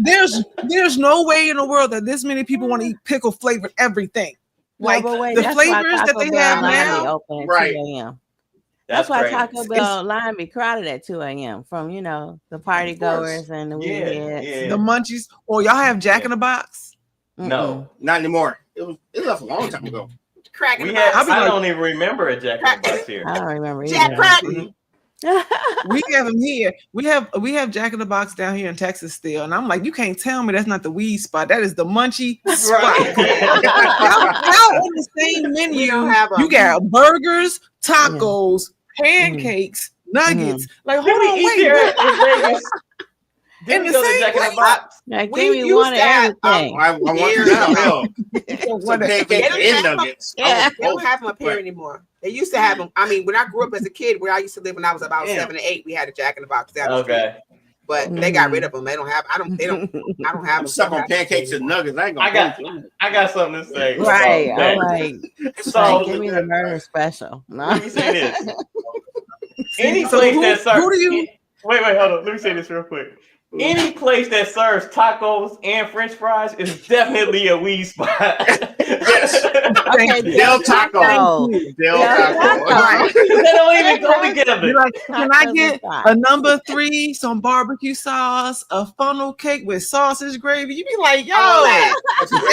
that there's no way in the world that this many people want to eat pickle flavored everything. Like but wait, the that's why flavors that Taco they Bell have line be now. open at Right. 2 a.m. That's why crazy. Taco Bell line be crowded at 2 a.m. from the party goers and the weed heads. Yeah. The munchies. Or y'all have Jack in the Box? No. Not anymore. It left a long time ago. Cracking We the had, box. I don't even remember a Jack in the Box here. I don't remember Jack either. Cracken. We have them here. We have Jack in the Box down here in Texas still, and I'm like, you can't tell me that's not the weed spot. That is the munchie spot. How on the same menu We don't have 'em. you got burgers, tacos, pancakes, nuggets. Like, hold Did we on, eat wait, there what? in Vegas? In Did we the go to same Jack in the place? Box? Like, We give me used one of that, everything. I want to Years now. ago. Hell, some pancakes They don't and have 'em. nuggets. Yeah. They don't have them up here anymore. They used to have them. I mean, when I grew up as a kid, where I used to live when I was about 7 or 8, we had a Jack in the Box down the street. Okay. But they got rid of them. They don't have. I don't have I'm them. stuck on pancakes and nuggets. I ain't I gonna. got something to say. Right. about I'm that. like, So give me the murder special. No. let me say this. Any So place who- that serves who do you- wait, hold on. Let me say this real quick. Any place that serves tacos and French fries is definitely a weed spot. Yes. Okay, Del Taco. Del Taco. Taco. They don't even go together. You're like, can I get Tacos a number 3, some barbecue sauce, a funnel cake with sausage gravy? You be like, yo,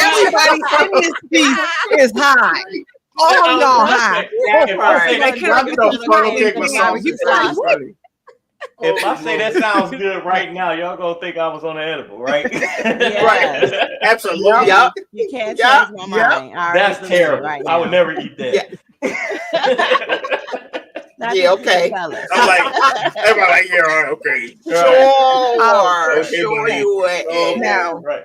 everybody in this piece is high. All I y'all was high. If I say Like, that- can I get Those some funnel funnel cake cake with with sausage. You be like, what? If I say that sounds good right now, y'all gonna think I was on the edible, right? Yes. Absolutely. Yup. You can't Yeah, change my mind. I already That's believe it terrible. right I would now. never eat that. Not Yeah, just okay. the fellas. I'm like, everybody like, yeah, all right, okay. Sure, Okay, sure buddy. you would. Oh, Now, Right.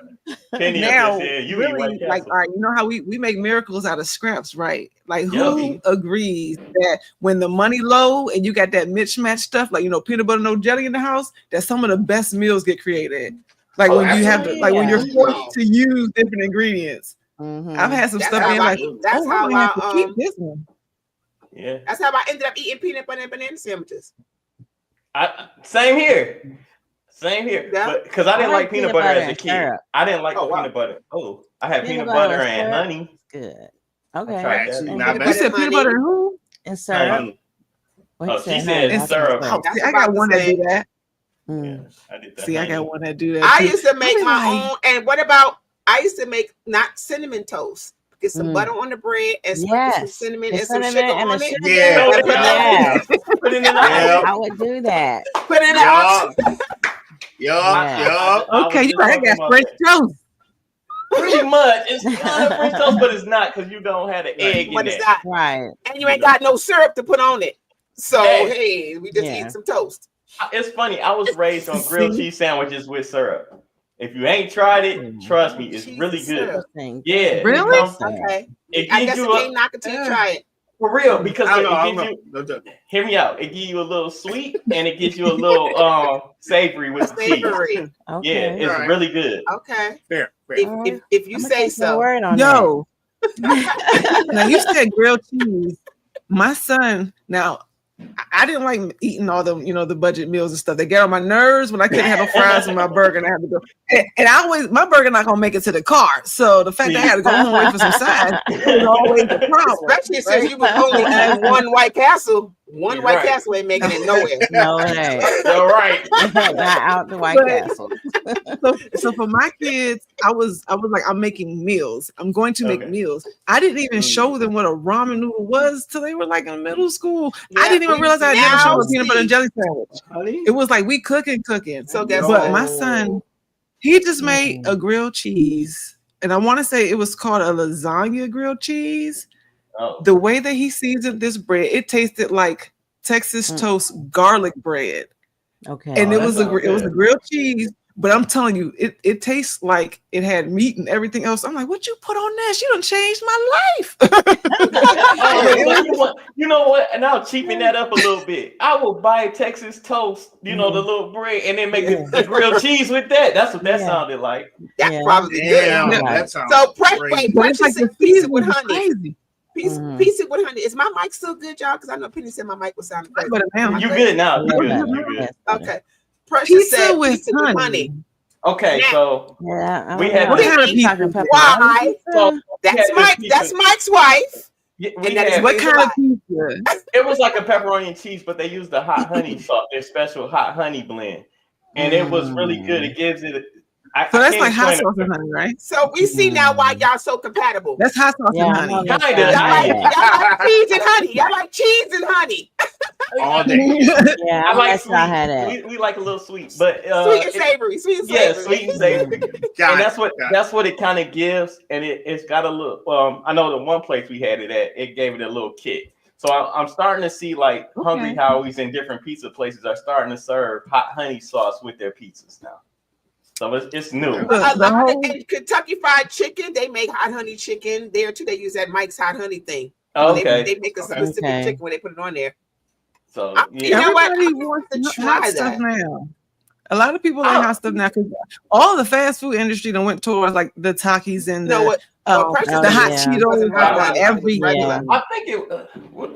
Penny now, up there said, you eat really, White like, Castle. all right, you know how we make miracles out of scraps, right? Like, Yep. who agrees that when the money low and you got that mismatched stuff, like, peanut butter, no jelly in the house, that some of the best meals get created. Like Oh, when you have to, like when you're absolutely. forced to use different ingredients. Mhm. I've had some That's stuff how being I- like, that's oh, how I'm gonna have to I, keep this one. Yeah. That's how I ended up eating peanut butter and banana sandwiches. Same here. Same here. Yeah. But because I didn't like peanut butter as a and kid. syrup. I didn't like Oh, wow. peanut butter. Oh, I had peanut Peanut butter butter and and honey. Good. I Okay. tried Actually, And not peanut bad. You said peanut butter and who? And syrup. Honey. What Oh, you she say, said honey? syrup. That's That's See, I about got to one that say. do that. Mm. I did that. See, I honey. got one that do that. I too. used to make I be my like- own. And what about? I used to make not cinnamon toast. Get some Mm. butter on the bread and sprinkle some Yes. cinnamon The and some cinnamon sugar and on the it. sugar. Yeah. And put that- Yes. Put it in the Yeah. I would do that. Put it in the Yup. oven. Yup. Okay, you right. I got French toast. Pretty much. It's kind of French toast, but it's not because you don't have the egg in But it's there. not. Right. And you ain't got no syrup to put on it. So Hey. hey, we just Yeah. eat some toast. It's funny. I was raised on grilled cheese sandwiches with syrup. If you ain't tried it, trust me, it's Cheese really and good. syrup. Thing. Yeah. Really? It, Okay. it I gives guess you you can't knock it till you try it. For real, because it gives you. No, hear me out. It gives you a little sweet and it gives you a little savory with the cheese. Savory. Okay. Yeah, it's Right. really good. Okay. fair. If you say so. Word on Yo, now you said grilled cheese. My son, now I didn't like eating all the, the budget meals and stuff. They get on my nerves when I couldn't have no fries in my burger and I had to go. And I always, my burger not gonna make it to the car. So the fact that I had to go home and wait for some sides was always a problem. Especially since you was only eating one White Castle. One White Castle ain't making it nowhere. No, it ain't. You're right. Not out the White Castle. So for my kids, I was like, I'm making meals. I'm going to make meals. I didn't even show them what a ramen noodle was till they were like in middle school. Yeah, I didn't even realize I had never shown a peanut butter and see. jelly sandwich. Honey? It was like we cooking. So that's But all. my son, he just made a grilled cheese, and I want to say it was called a lasagna grilled cheese. Oh. The way that he seasoned this bread, it tasted like Texas toast garlic bread. Okay. And it that was sounds it was a good. grilled cheese, but I'm telling you, it tastes like it had meat and everything else. I'm like, what you put on this? You done changed my life. Oh, you know what? And I'll cheapen that up a little bit. I will buy Texas toast, the little bread, and then make the grilled cheese with that. That's what that sounded like. That's Yeah. probably Damn, good. that sounds So great. But it's like the Pizza with seasoning was honey. crazy. Piece it with honey. Is my mic still good, y'all? Because I know Penny said my mic was sounding crazy. But now, You good now? You Yeah. good? You good? Okay. Precious said pizza with pizza with honey. honey. Okay, so Yeah, We had What kind of pizza? Why? so That's Yeah, Mike. pizza. That's Mike's wife. we And that is had, What kind of pizza? it was like a pepperoni and cheese, but they used the hot honey sauce, their special hot honey blend, and it was really good. It gives it. So that's can't like hot explain sauce and honey, right? So we see now why y'all so compatible. That's hot sauce Yeah, and I honey. know that's Kinda. not Y'all like, bad. y'all like cheese and honey. Y'all like cheese and honey. All day. Yeah, I like that's sweet. not had that. We like a little sweet, but Sweet and savory. Sweet and yeah, savory. sweet and savory. Got And it. that's what it kind of gives, and it's got a little. I know the one place we had it at, it gave it a little kick. So I'm starting to see like Hungry Howie's and different pizza places are starting to serve hot honey sauce with their pizzas now. So it's new. And Kentucky Fried Chicken, they make hot honey chicken there too. They use that Mike's hot honey thing. Okay. They make a specific chicken when they put it on there. So You know what? Everybody I'm wants to hot try stuff that. now. A lot of people like hot stuff now because all the fast food industry done went towards like the Takis and No, what? the hot Cheetos, regular. I think it.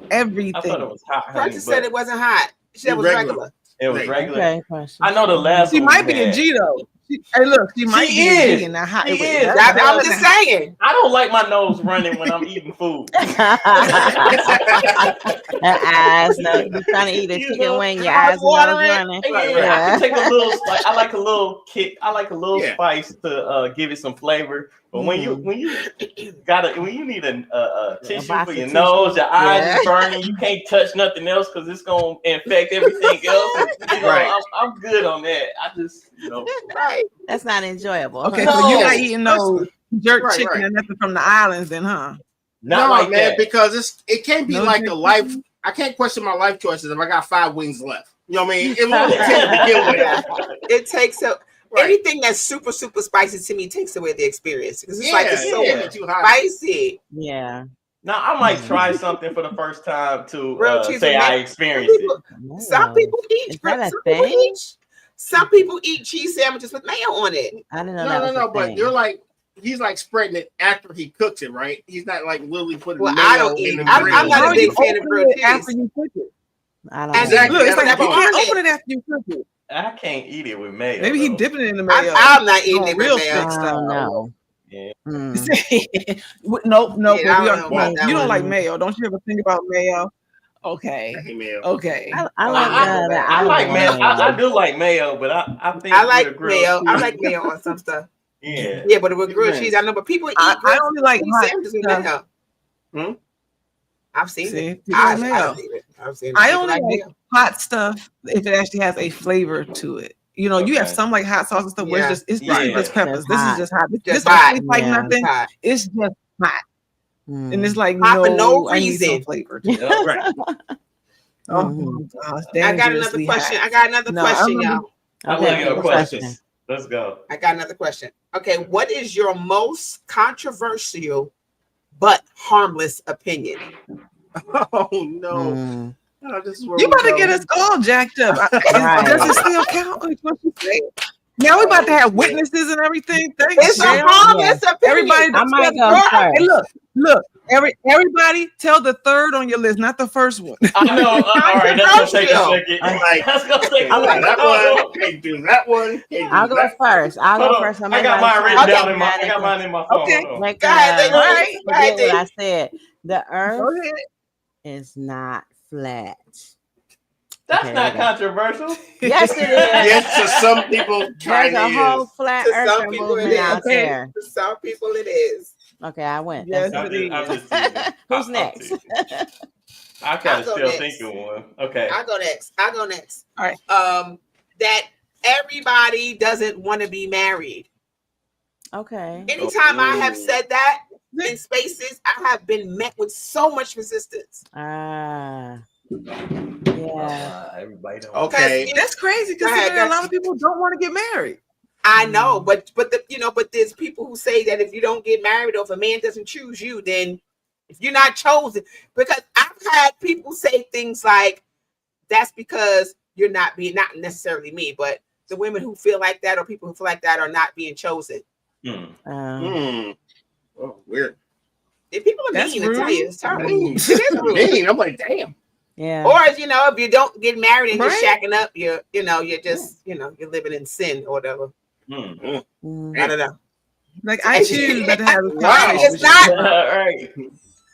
Everything. I thought it was hot honey. Precious said it wasn't hot. She said it was regular. It was regular. Okay, I know the last. She one might we be a had. Cheeto. Hey, look, she might be a vegan. Now, hot. She is. I'm just saying. I don't like my nose running when I'm eating food. That eyes, no, you're trying to eat a chicken wing, your eyes are running. Yeah, I can take a little. Like, I like a little kick. I like a little spice to give it some flavor. But when you need a tissue for your nose, your eyes is burning, you can't touch nothing else because it's gonna infect everything else. Right. I'm good on that. I just right. That's not enjoyable. Okay, so you're not eating no jerk chicken and nothing from the islands, then, huh? Not like man, that. because it can't be No like jerk a life. I can't question my life choices if I got 5 wings left. You know what I mean? It won't begin with. It takes a anything that's super spicy to me takes away the experience because it's like it's so spicy. Yeah. Now I might try something for the first time to Grilled cheese say with I mayo. experienced it. Some people eat. Is that a some people thing? eat. Some people eat cheese sandwiches with mayo on it. I didn't know that was No. a But thing. you're like he's like spreading it after he cooks it, right? He's not like literally putting. Well, mayo I don't eat. in the I'm grill. not a big fan of grilled cheese. After you cook it. I don't Exactly. Look, it's like That's you the can't point. open it after you cook it. I can't eat it with mayo. Maybe he though. dipping it in the mayo. I'm not eating it real with mayo. thick I stuff. don't know. Yeah. No, Yeah, I but don't know about that you don't one. like mayo. Don't you ever think about mayo? Okay. I hate mayo. Okay. I like I like mayo. I do like mayo, but I think I with a like grilled mayo. I cheese- like mayo on some stuff. Yeah. Yeah, but with grilled cheese, I know. But people eat I grilled only like cheese hot sandwiches with stuff. mayo. I've seen See, it. people like mayo. I've seen it. I've seen it. I People only like mayo. hot stuff if it actually has a flavor to it. You know, you have Okay. some like hot sauce and stuff where it's just Yeah. just peppers. Just This hot. is just hot. This Just don't hot. taste like Yeah. nothing. Hot. It's just hot. And it's like Hot for no I need some reason. flavor. To it. Yeah. Right. Oh Mhm. my gosh, I got another dangerously question. hot. I got another No, I question, remember- y'all. I like your good questions. Let's go. I got another question. Okay, what is your most controversial but harmless opinion? Oh no. Oh, this is where You we about to go. get us all jacked up. Right. Does it still count? Like what you say? Now we about to have witnesses and everything. Thanks, It's a Shell. harm. Yeah. It's a period. Everybody, I might go Hey, first. look. Everybody, tell the third on your list, not the first one. I know. All right, that's gonna take a Controversial. second. Like, That's gonna take a can't do second. that one. Can't do that one. Can't do I'll go that. first. Hold on. I got mine written down in my. I got mine in my phone. Okay. Hold on. Make Go ahead, All Lady. right. Go ahead, Forget what I Lady. said. The Go earth ahead. is not flat. That's Okay, not there controversial. Yes, it is. Yes, to some people, There's kind a of whole is. flat To some earth people it movement is. out Okay. there. For some people, it is. Okay, I went. Yes, That's it I'm is. just teasing. Who's I'm next? teasing. I kind I'll of go still next. think of one. Okay. I go next. All right. That everybody doesn't want to be married. Okay. Anytime I have Ooh. said that in spaces, I have been met with so much resistance. Ah. Yeah. Everybody don't. Okay. That's crazy because Go ahead, a lot of people don't want to get married. I know, but there's people who say that if you don't get married or if a man doesn't choose you, then if you're not chosen, because I've had people say things like, that's because you're not necessarily me, but the women who feel like that or people who feel like that are not being chosen. Oh, weird. If people are That's mean, I tell you, rude. it's terrible. Mean. It is rude. Mean. I'm like, damn. Yeah. Or if you don't get married and Right. you're shacking up, you're just you're living in sin or whatever. Mm. I don't know. Like I choose not to have this Wow. conversation. It's not. Right.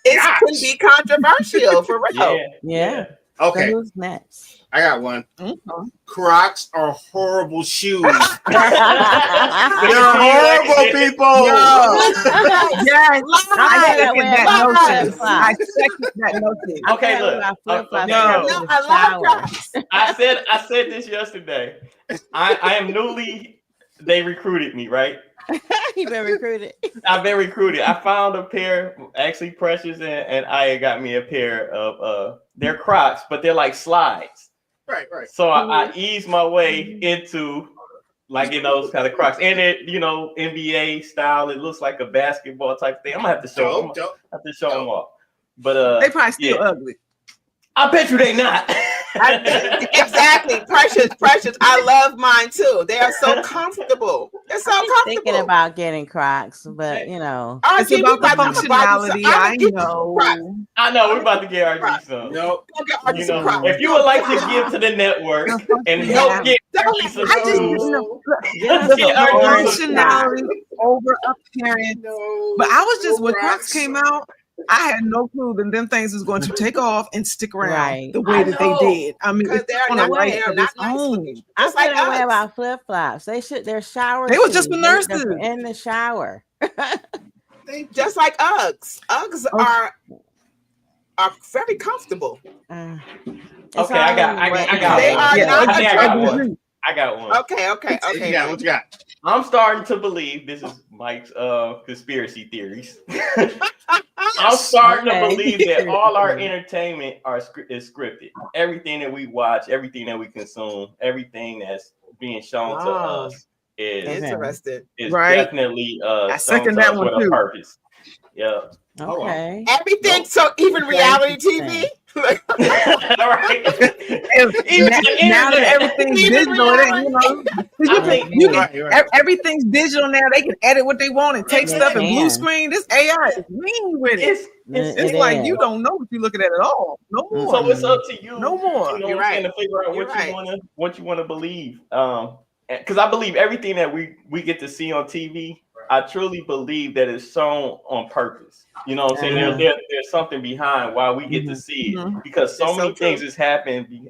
It can be controversial for real. Yeah. Okay, So who's next? I got one. Mhm. Crocs are horrible shoes. They're I horrible, people. Yes, I feel that second way that about notion. flip-flops. I second that notion. Okay, feel look. about flip-flops. Okay, I no. go to No, the I love shower. Crocs. I said this yesterday. I am newly. They recruited me, right? You been recruited. I've been recruited. I found a pair. Actually, Precious and Aya got me a pair of they're Crocs, but they're like slides. Right. So I eased my way into like those kind of Crocs, and it NBA style. It looks like a basketball type thing. I'm gonna have to show them. Dope. Have to show them off. But They probably still yeah. ugly. I bet you they not. Exactly. Precious. I love mine too. They are so comfortable. They're so comfortable. Thinking about getting Crocs, but It's RG, about the we about to buy you some- functionality. I'ma I get you know. Crocs. I know we're about to get RG some. No. Go get RG You some know, Crocs. if you would like to give to the network and help get RG some I just shoes, the get RG some functionality over appearance. No. But I was just No when Crocs came out, I had no clue that them things was going to take off and stick around Right. the way that they know. did. I mean, Because it's they're on a not, life they're of not its nice own. looking. I Just feel like that way us. about flip flops. They're shower. They was just shoes. for nurses. They're in the shower. Just like Uggs. Uggs Okay. are very comfortable. It's Okay, I got They one. are Yeah, not I think I got attractive. one. I got one. Okay. What you got? I'm starting to believe this is Mike's conspiracy theories. I'm starting to Okay. believe that all our entertainment is scripted. Everything that we watch, everything that we consume, everything that's being shown to Ah. us is Interesting. Right. definitely I shown second to that us one with too. a purpose. Yeah. Okay. Everything. So even reality TV. Right. Now, now that everything's Even digital, it ain't, I think everything's digital now. They can edit what they want and take They stuff in blue can. screen. This AI is mean with it. It's It like is. you don't know what you're looking at at all. No more. So it's up to you. No more. You know You're what I'm saying, right. to figure out You're what right. you want to believe. Because I believe everything that we get to see on TV, I truly believe that it's shown on purpose. You know what I'm saying? There's something behind why we get to see it, because so It's so many things true. is happening,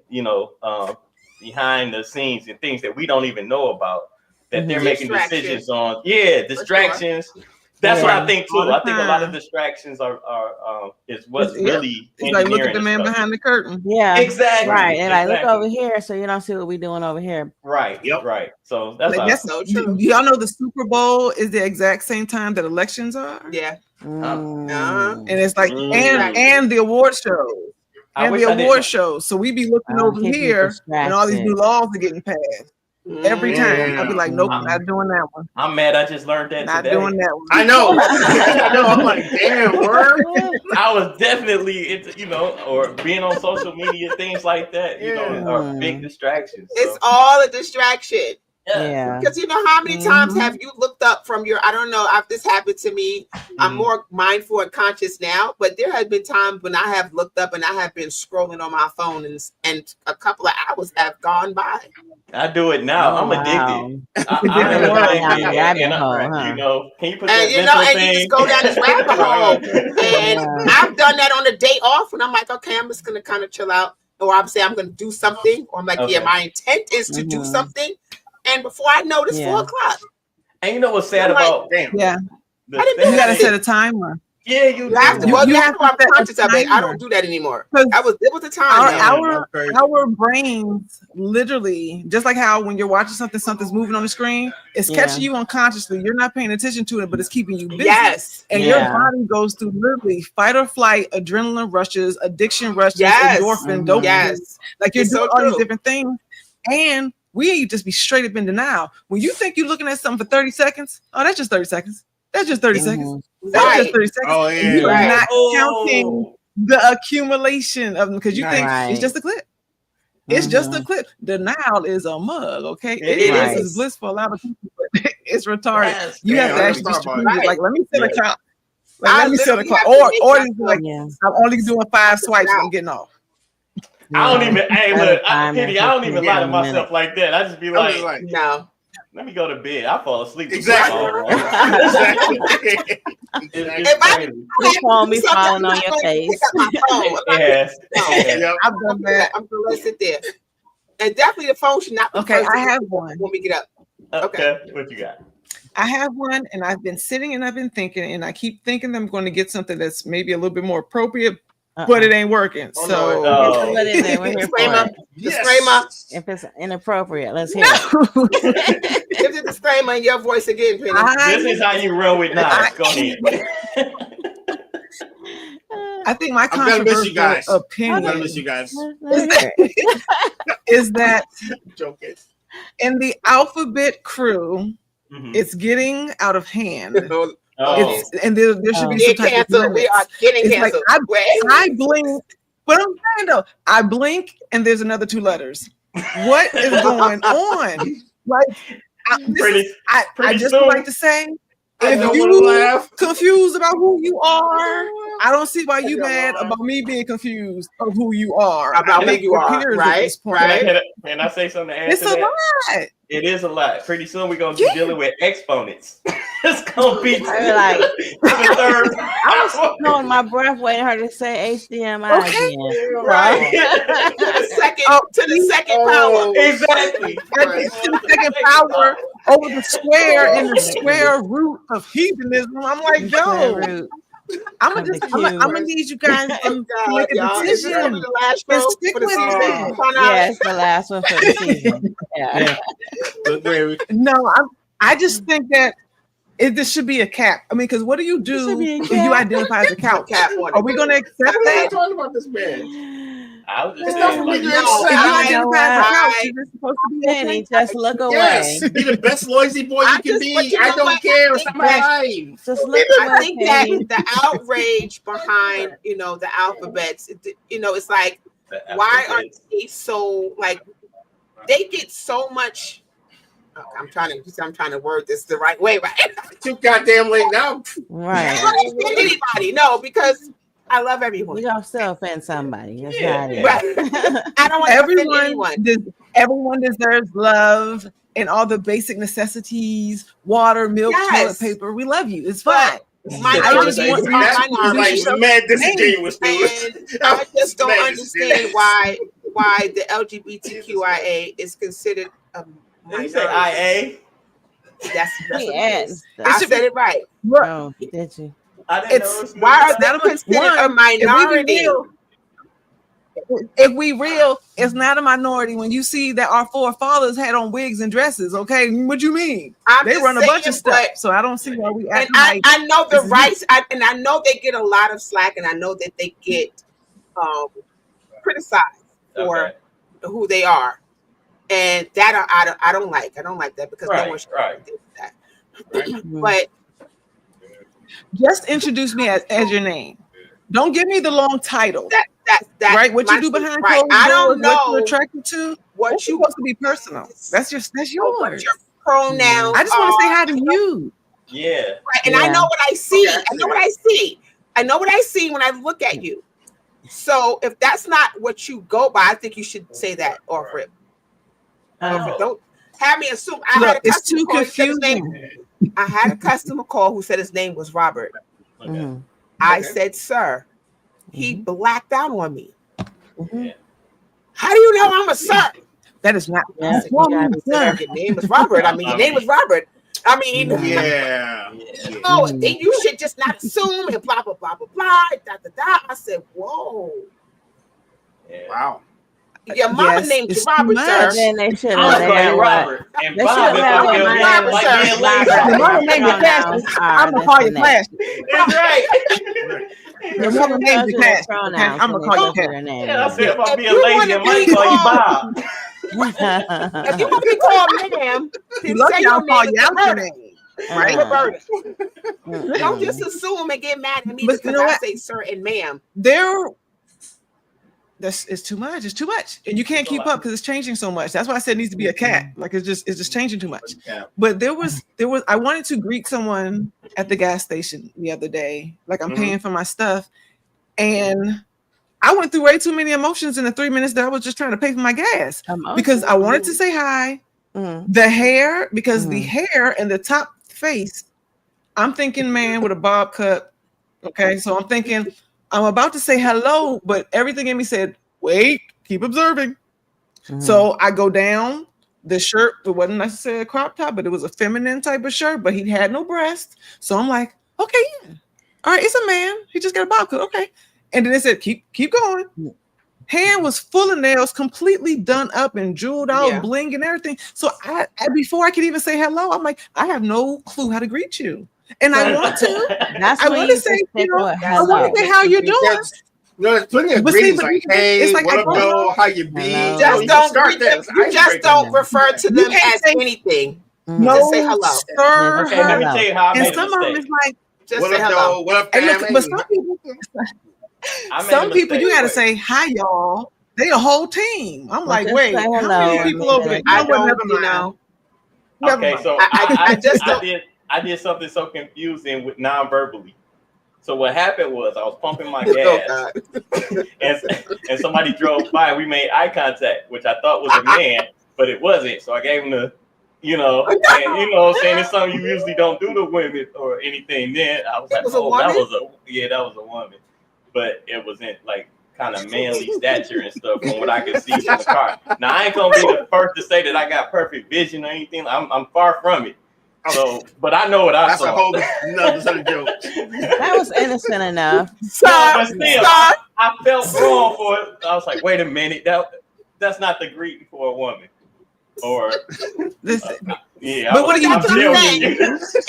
behind the scenes and things that we don't even know about that they're making Distractions. decisions on. Yeah, distractions. That's what I think too. All the I think a lot of time. distractions are is what's It's- really It's like look at engineering the man stuff. behind the curtain. Yeah. Exactly. Right. And like, look Exactly. over here so you don't see what we're doing over here. Right. Yep. Right. So that's Like, how that's So true. y'all know the Super Bowl is the exact same time that elections are. Yeah. Mm. And it's like Mm. and the award shows. I And wish the I award didn't. shows. So we be looking over Keep you here and all these new distracted. laws are getting passed. Every time. Yeah. I'll be like, nope, not doing that one. I'm mad. I just learned that Not today. doing that one. I know. I know. I'm like, damn, word. I was definitely into, or being on social media, things like that, are big distractions. So. It's all a distraction. Yeah. Because you know how many times have you looked up from your, I don't know if this happened to me. I'm more mindful and conscious now, but there have been times when I have looked up and I have been scrolling on my phone and a couple of hours have gone by. I do it now. I'm addicted. I'm rabbit hole, can you put and that you just go down this rabbit hole. And I've done that on a day off when I'm like, okay, I'm just gonna kind of chill out. Or I'm saying I'm gonna do something, or I'm like, yeah, my intent is to do something. And before I know, it's 4 o'clock. And you know what's sad about? Yeah. I didn't know you gotta set a timer. Yeah, you have to. Well, you have to. I'm conscious of it. I don't do that anymore. It was a time. Our brains literally, just like how when you're watching something's moving on the screen, it's catching you unconsciously. You're not paying attention to it, but it's keeping you busy. Yes. And your body goes through literally fight or flight, adrenaline rushes, addiction rushes, endorphin, dopamine. Yes. Like you're doing all these different things. And we just be straight up in denial. When you think you're looking at something for 30 seconds, oh, that's just 30 seconds. That's just 30 seconds. That's just 30 seconds. Oh, yeah. You're not counting the accumulation of them because you think it's just a clip. It's just a clip. Denial is a mug, okay? It is bliss for a lot of people, but it's retarded. Yes. You have to actually be strategic. Like, let me set a count. Let me set a count. Or like, I'm only doing 5 swipes and I'm getting off. I don't even, Kitty, I don't even lie to myself like that. I just be like, no. Let me go to bed. I fall asleep. Exactly. If I phone be falling on your face. Yes. I've done that. I'm gonna let it sit there. And definitely the phone should not be I have one. When we get up. Okay. What you got? I have one, and I've been sitting and I've been thinking, and I keep thinking I'm going to get something that's maybe a little bit more appropriate, but it ain't working. What is it? We're here for it. Disclaimer. If it's inappropriate, let's hear it. Give the disclaimer in your voice again, Penny. This is how you roll with knives. Go ahead. I think my controversial opinion I'm gonna miss you guys. is that joking. In the alphabet crew, it's getting out of hand. And there should be some type of limits. We are getting canceled. Like I blink, but I'm saying though, I blink and there's another 2 letters. What is going on? Like, I just would like to say, if you confused about who you are, I don't see why you mad about me being confused of who you are. About who you are, right? Can I say something to add it's to a that? lot. It is a lot. Pretty soon we're gonna be dealing with exponents. It's gonna be like the third. I was holding my breath waiting her to say HDMI again. Right. to the second power. Exactly. To the second power over the square and the square root of heathenism. I'm like, yo. I'm gonna need you guys to make a decision. And stick with it. Yes, the last one for the season. Yeah. No, I just think that this should be a cap. I mean, because what do you do if you identify as a couch? Are we going to accept that? Talking about this man. I was just it's not saying, you're supposed to be Penny, just look away. Yes, be the best noisy boy you can be. I don't care. It's not my life. Just look away. I think that the outrage behind, the alphabets, it's like, why are they so like? They get so much. I'm trying to word this the right way, right? Too goddamn late now. Right. Anybody? No, because I love everyone. You don't still offend somebody. That's not it. Right. I don't want to offend anyone. Everyone deserves love and all the basic necessities: water, milk, toilet paper. We love you. It's fine. I just want mad disingenuous, dude. I just don't understand why the LGBTQIA is considered a Did you say IA? That's yes. I said it right. No, did you? I didn't know. Why are they considered a minority? If we real, it's not a minority when you see that our forefathers had on wigs and dresses. Okay, what you mean? They run a bunch of stuff, so I don't see why we. And I know the rights, and I know they get a lot of slack, and I know that they get criticized for who they are. And that I don't like. I don't like that because no one should do that. But just introduce me as your name. Don't give me the long title. That right. What you do behind closed doors, I don't know what you're attracted to. That's supposed to be personal. That's yours. What's your pronouns? I just want to say hi to you. Yeah. Right. And I know what I see. I know what I see. I know what I see when I look at you. So if that's not what you go by, I think you should say that off rip. Don't have me assume. It's too confusing. I had a customer call who said his name was Robert. I said, sir. He blacked out on me. How do you know I'm a sir? That is not. Your name is Robert. I mean, your name is Robert. I mean, oh, then you should just not assume and blah blah blah blah blah. Da, da, da. I said, whoa, wow. Your mama named you Robert, sir. Then they should have named Robert. And they Bob should have Robert, sir. Your mama named you Cassius. I'm gonna call you Cassius. That's right. Your mama named you Cassius. I'm gonna call you Cassius. Yeah, I said if I'm being lazy, I might call you Bob. If you want to be called ma'am, you lucky I'll call you out your name. Right, Roberta. Don't just assume and get mad at me because I say sir and ma'am. It's too much. It's too much, and you can't keep up because it's changing so much. That's why I said it needs to be a cat. Like it's just changing too much. But there was. I wanted to greet someone at the gas station the other day. Like I'm paying for my stuff, and I went through way too many emotions in the 3 minutes that I was just trying to pay for my gas because I wanted to say hi. The hair, because the hair and the top face, I'm thinking man with a bob cut. Okay, so I'm thinking I'm about to say hello, but everything in me said, wait, keep observing. So I go down. The shirt, it wasn't necessarily a crop top, but it was a feminine type of shirt, but he had no breast. So I'm like, okay, yeah. All right, it's a man. He just got a bob cut. Okay. And then it said, keep going. Hand was full of nails, completely done up and jeweled out, bling and everything. So I before I could even say hello, I'm like, I have no clue how to greet you. And I want to. I want to say, I want to say how you're doing. There's plenty of greetings like, hey, it's like, what up, bro? How you be? Just don't refer to them as anything. No, just say hello. Sir, okay, let me tell you how I made a some of them mistake. is like, just say hello. What up, but some people you got to say hi, y'all. They a whole team. I'm like, wait, how many people over there? I don't know. Okay, so I did something so confusing with non-verbally. So what happened was I was pumping my gas, and somebody drove by. We made eye contact, which I thought was a man, but it wasn't. So I gave him the, saying it's something you usually don't do to women or anything. Then I was like, that was a woman, but it wasn't like kind of manly stature and stuff from what I could see from the car. Now I ain't gonna be the first to say that I got perfect vision or anything. I'm far from it. So, but I know what I saw. That's a whole nother set of jokes. That was innocent enough. But still, I felt wrong for it. I was like, wait a minute, that's not the greeting for a woman. Or yeah. But what are you doing?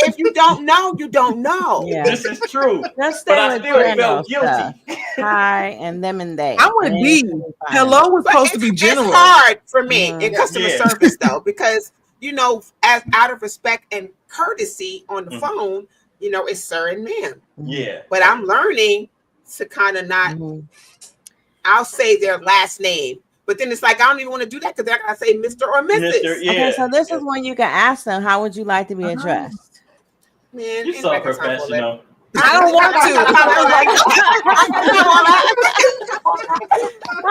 If you don't know, you don't know. Yeah. This is true. Just but I still felt guilty. Hi, and them and they. I would be. Hello was supposed to be general. It's hard for me in customer service though, because as out of respect and courtesy on the phone, it's sir and ma'am. Yeah. But I'm learning to kind of not. I'll say their last name. But then it's like I don't even want to do that because I gotta say Mr. or Mrs. Okay, so this is when you can ask them, how would you like to be addressed? Man, you're so professional. I don't want to.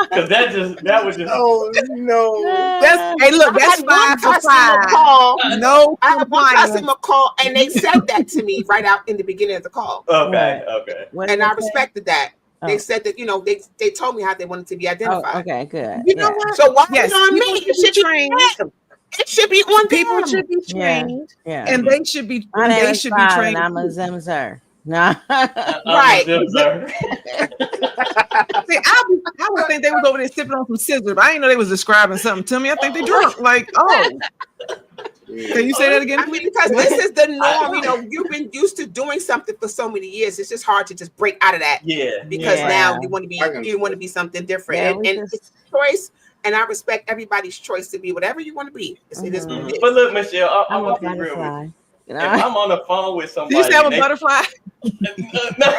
Because that was just. Oh no! That's 5 for 5. No, I had one customer call and they said that to me right out in the beginning of the call. Okay. And I respected that. They said that they told me how they wanted to be identified. Oh, okay, good. You know what? So why is it on me? It should be trained. It should be on people. Them. Should be trained, and they should be. They should be trained. I'm a Zimzer. No, right. See, I would think they was over there sipping on some scissors, but I didn't know they was describing something to me. I think they drunk. Like, can you say that again? I mean, because this is the norm. You've been used to doing something for so many years. It's just hard to just break out of that. Yeah. Because now you want to be something different. And it's a choice and I respect everybody's choice to be whatever you want to be. It is what it is. But look, Michelle, I I'm a want to be real with butterfly. you. You If know? I'm on the phone with somebody, Did you say I'm a and they- butterfly? no,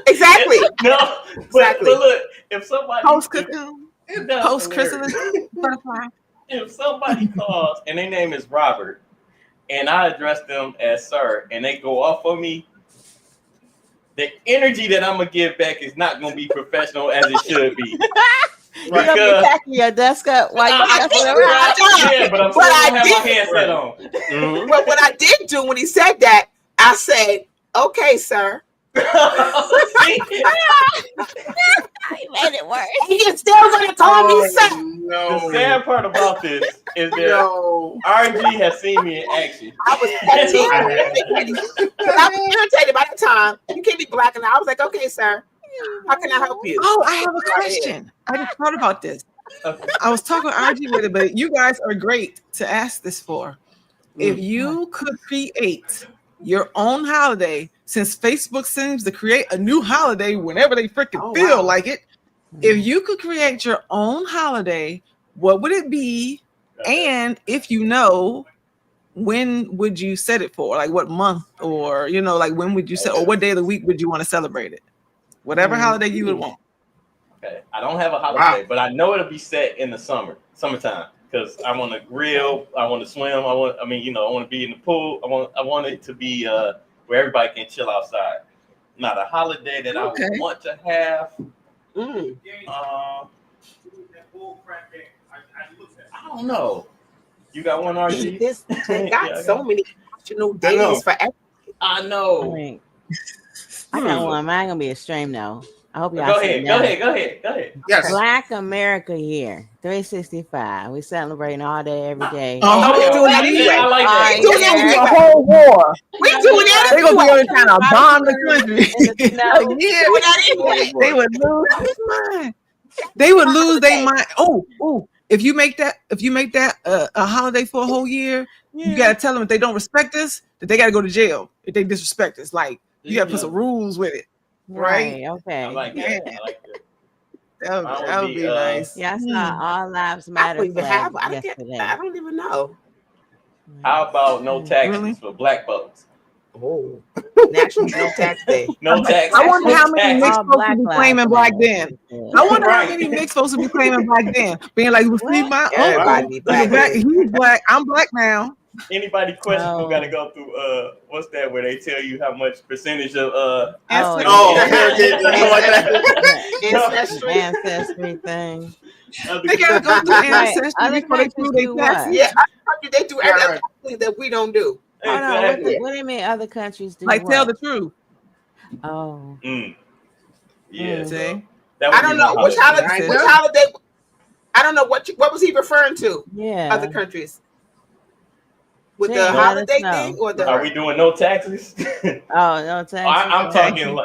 Exactly. no, Exactly. but look, if somebody Post Post chrysalis butterfly. if somebody calls and their name is Robert, and I address them as sir, and they go off on me, the energy that I'm gonna give back is not gonna be professional as it should be. You gonna be packing your desk up while you're messing around. Yeah, but I'm still gonna have my headset on. Mhm. Well, what I did do when he said that, I said, "Okay, sir." See? You made it worse. And you're still gonna call me sir. The No. sad part about this is that No. RG has seen me in action. I was 17. I was irritated by the time. You can't be black and I was like, "Okay, sir. How can I help you?" Oh, I have a question. I just thought about this. I was talking to RG with it, but you guys are great to ask this for. If you could create your own holiday, since Facebook seems to create a new holiday whenever they freaking feel like it. If you could create your own holiday, what would it be? And if you know, when would you set it for? Like what month, or like when would you set, or what day of the week would you want to celebrate it? Whatever holiday you would want. Okay, I don't have a holiday, but I know it'll be set in the summertime, because I want to grill, I want to swim, I want to be in the pool. I want it to be where everybody can chill outside. Not a holiday that I would want to have. I don't know. You got one, RG? They got so many optional days for everything. I know. I got one. Mine gonna be a stream though. I hope y'all Go ahead. Yes. Black America Year 365. We celebrating all day, every day. We doing that anyway. I like that. We doing that The anyway. whole war. We doing that They're gonna be anyway. on trying to bomb the country. No. We doing that anyway. They would lose their mind. They would lose their mind. Oh, if you make that a holiday for a whole year, you gotta tell them if they don't respect us, that they gotta go to jail if they disrespect us. Like you gotta put some rules with it. Right. Okay. I like that. I like that. That would be nice. Yeah, I saw All Lives I Matter don't even flag have. yesterday. I don't even know. How about no taxes Really? for black folks? Oh, National No Tax Day. No taxes. I wonder how many mixed All folks Black would be lives claiming black matter. then. I wonder Right. how many mixed folks would be claiming black then. Being like, well, see, my Everybody uncle, be black. he's black. I'm black now. Anybody questionable No. got to go through what's that where they tell you how much percentage of Oh, yeah. heritage or something like that. Ancestry. Ancestry thing. They gotta go through Right. ancestry Other before they countries prove their do taxes. what? Yeah, I told you they do Right. everything that we don't do. Hold on, Exactly. what do you mean other countries do Like what? tell the truth. Oh. Yeah. See? That would I don't be my know which holiday. holiday. Which holiday? I don't know what was he referring to? Yeah. Other countries with Jay, the let holiday us know. thing or the. Are we doing no taxes? Oh, no taxes. I'm Okay. talking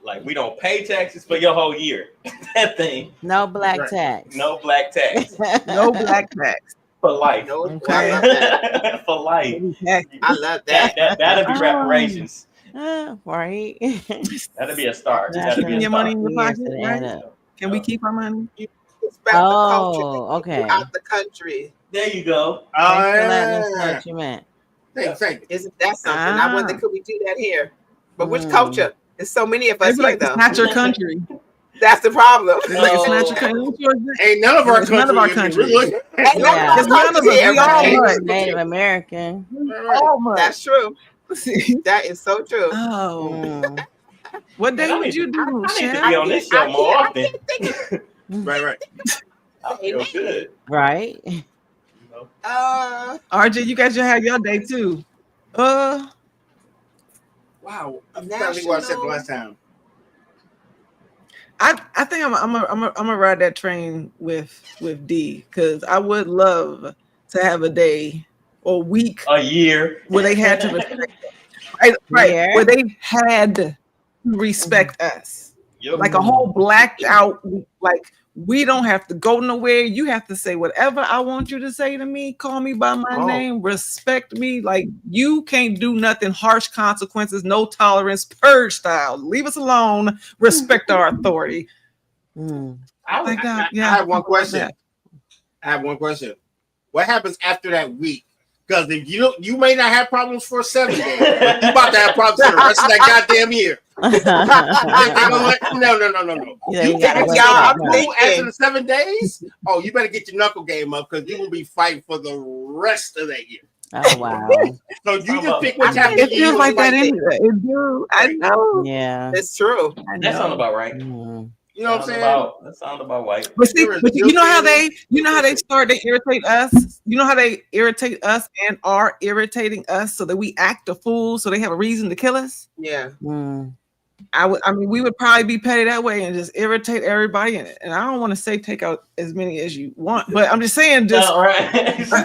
like we don't pay taxes for your whole year. That thing. No black Right. tax. No black tax No black tax. for life. No, Okay. I love that. For life. I love that. That'll be Oh. reparations. Right. That'll be a start. That's That'll be a Your money start. in your Years pocket, to add right? up. Can we keep our money? Respect the culture Oh, okay. throughout the country. There you go. Thanks for letting us know Yeah. what you meant. Thank you. Isn't that something? I wonder, could we do that here? But which culture? There's so many of us It's here, like it's though. not your country. That's the problem. It's like it's not your country. It's yours. Ain't none of our It's countries. none of our if you countries. really look at it. Yeah. It's none of us. We all Native, mud. Native American. All mud. That's true. That is so true. Oh, Mm. what day Man, I would need you to- do, I need to Shannon? be on this show more often. Right. I feel good. Right. You know? RJ, you guys should have your day too. Wow. I'm trying to think what I said the last time. I think I'm gonna ride that train with D, because I would love to have a day or week A year. where they had to respect us. Right, Yeah. where they had to respect us. Yep. Like a whole blacked out, like we don't have to go nowhere. You have to say whatever I want you to say to me. Call me by my name. Respect me. Like you can't do nothing. Harsh consequences. No tolerance. Purge style. Leave us alone. Respect our authority. Mm. I Like that, have one question. I have one question. What happens after that week? Because if you may not have problems for 7 days, but you about to have problems for the rest of that goddamn year. No. Yeah, You you gotta think work y'all it out. after the 7 days? Oh, you better get your knuckle game up because you will be fighting for the rest of that year. Oh wow. So you just pick what's I happening. It feels like that anyway. It do. I know. Yeah. It's true. That sounds about right. Mm. You know what I'm saying? That sounds about right. But see, you know how they start to irritate us. You know how they irritate us and are irritating us so that we act a fool, so they have a reason to kill us. Yeah. Mm. I mean, we would probably be petty that way and just irritate everybody in it. And I don't want to say take out as many as you want, but I'm just saying, just No, right.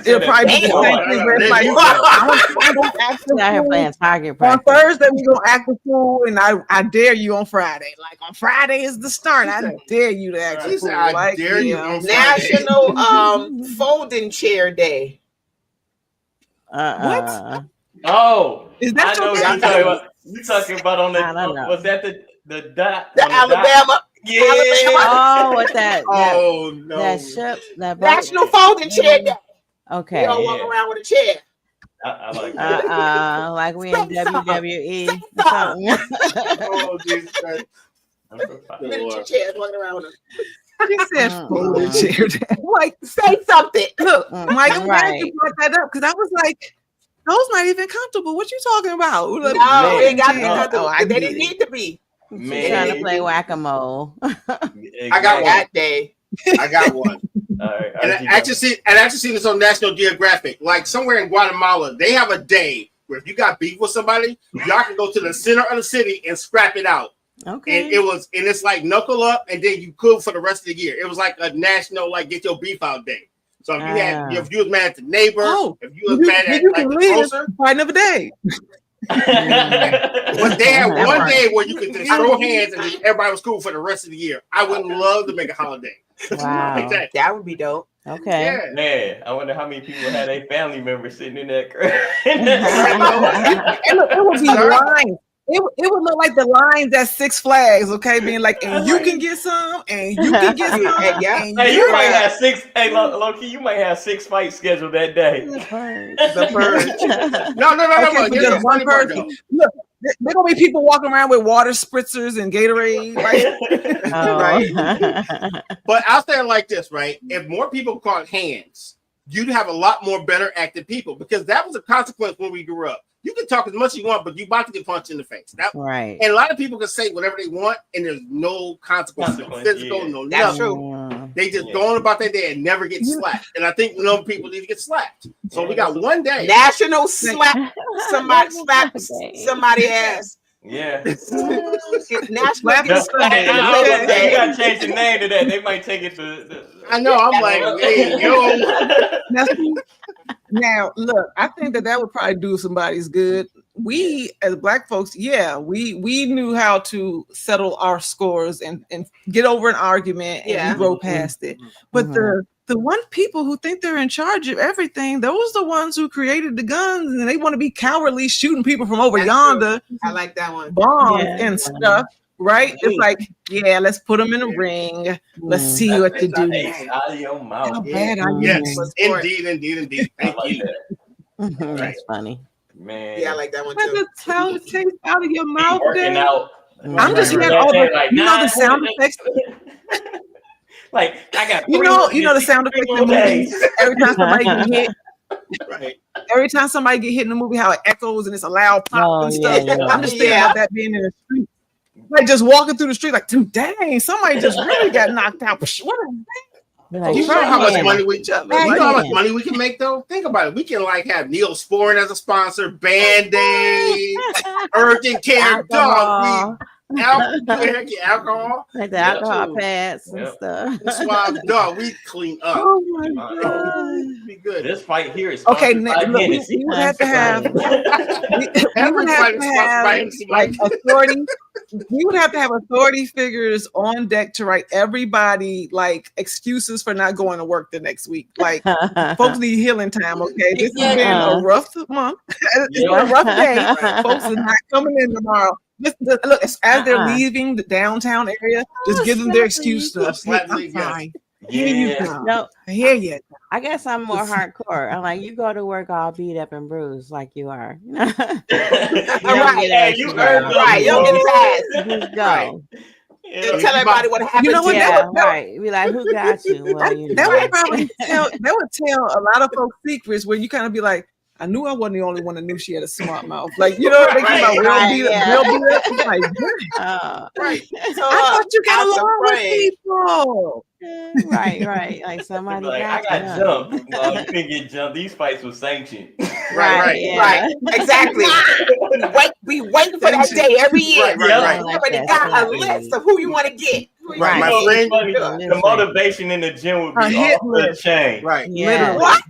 it'll probably be the same thing. Where it's like, I'm gonna act a Out here fool. playing target On practice. Thursday, we're gonna act a fool, and I dare you on Friday. Like on Friday is the start. I dare you to act a She fool. said, I Like, dare you yeah. on Friday. National Folding Chair Day. Oh, Is I that know your what day? you're talking about on the. I don't know. Was that the dot? The on Alabama. Yeah. Oh, with that Oh no. that ship that boat? National Folding Chair Day. Okay. We all walk around with a chair. I like that. Like we in WWE. or Oh, Jesus Christ. Miniature chairs walking around with them. She said folding chair. Like, Say something. look, Mike, I'm glad Right. you brought that up because I was like, those not even comfortable. What you talking about? Like, No, they got to be oh, comfortable. I They get didn't it. need to be. Man. Trying to play whack-a-mole. I got one. That day. I got one. All right, And I actually seen this on National Geographic. Like somewhere in Guatemala, they have a day where if you got beef with somebody, y'all can go to the center of the city and scrap it out. Okay. And it's like knuckle up, and then you cool for the rest of the year. It was like a national like get your beef out day. So if you was mad at the neighbor, if you was mad at like the grocer, fight another day. but they had one day where you could just throw hands and just, everybody was cool for the rest of the year. I would love to make a holiday. Wow. Like that. That would be dope. Okay. Yeah. Man, I wonder how many people had a family member sitting in that crowd. It would be lines. It would look like the lines at Six Flags, okay? Being like, and you can get some, and you can get some. Yeah. And Hey, you you might can- have six. Hey, Loki, you might have 6 fights scheduled that day. The purge. No. Okay, but Here's the just one funny part, person. though. Look, there gonna be people walking around with water spritzers and Gatorade. Like, Oh. But I'll say it like this, right? If more people caught hands, you'd have a lot more better acted people because that was a consequence when we grew up. You can talk as much as you want, but you about to get punched in the face. Right. And a lot of people can say whatever they want, and there's no consequence, no physical, no That's nothing. true. They just go on about their day and never get slapped. And I think people need to get slapped. So we got one day. National slap somebody ass. Yeah. National Slap get the slapped Hey, in the you face day. gotta change the name to that. They might take it to. I know. I'm like, hey, yo. now, look, I think that would probably do somebody's good. We, as Black folks, we knew how to settle our scores and get over an argument and Yeah. grow past it. But the one people who think they're in charge of everything, those are the ones who created the guns, and they want to be cowardly shooting people from over That's yonder, I like that one. bombs Yeah. and stuff. Right? It's like, yeah, let's put them in a ring. Let's see what to do. Hey, out of your mouth. How bad are you? Yes, Support. indeed. I Thank like you. that. That's funny. Man. Yeah, I like that one Let too. the sound taste out of your mouth. Working Dad. out. I'm just Right, hearing right, all the, right, like, you know, the nah, sound effects. Like I got. You know the sound effects in movies. Every time somebody get hit, Right. every time somebody get hit in the movie, how it echoes and it's a loud pop Oh, and yeah, stuff. yeah. I'm just thinking Yeah. about that being in the street. Like just walking through the street, like, dang, somebody just really got knocked out. What is Like, You know how much man. money we you know Right. how much money we can make though? Think about it. We can like have Neosporin as a sponsor, Band-Aid, urgent care, dog. Alcohol, Like the Yeah. alcohol pads and Yeah. stuff. swab, dog. We clean up. Oh my God. Be good. This fight here is Okay, sponsored by look, we Hennessy. would have to have we would Everybody have to is sponsored by have Hennessy, like Mike. authority. We would have to have authority figures on deck to write everybody like excuses for not going to work the next week. Like folks need healing time. Okay, this has been a rough month. It's been a rough day. Folks are not coming in tomorrow. Look, as they're leaving the downtown area, just give them their excuse. Slap I'm leave, yes. fine. Here you Yeah. go. No, Here you go. I guess I'm more hardcore. I'm like, you go to work all beat up and bruised like you are. You don't Right. get Hey, it you out earned your Right. You don't get mouth. a pass. Just go. Right. Yeah. And tell everybody what happened. You know what? to Yeah, you. right. Be like, who got you? Well, you That know. would probably tell. That would tell a lot of folks secrets where you kind of be like, I knew I wasn't the only one that knew she had a smart mouth. Like, you know what they Right, about right, well beat up, yeah. well beat up. It's like, yeah, Right. So I thought you got out the along with frame. people. Right. Like They somebody be like, I got got you. jumped. No, you didn't get jumped. These fights were sanctioned. Right. Yeah. Right. Exactly. We wait for that day every year. Right, right. You Like already that. got a Right. list of who you want to get. Who you Right, wanna my get. friend. Funny, Listen. the motivation in the gym would A be hit off the list. chain. Right. Yeah. What?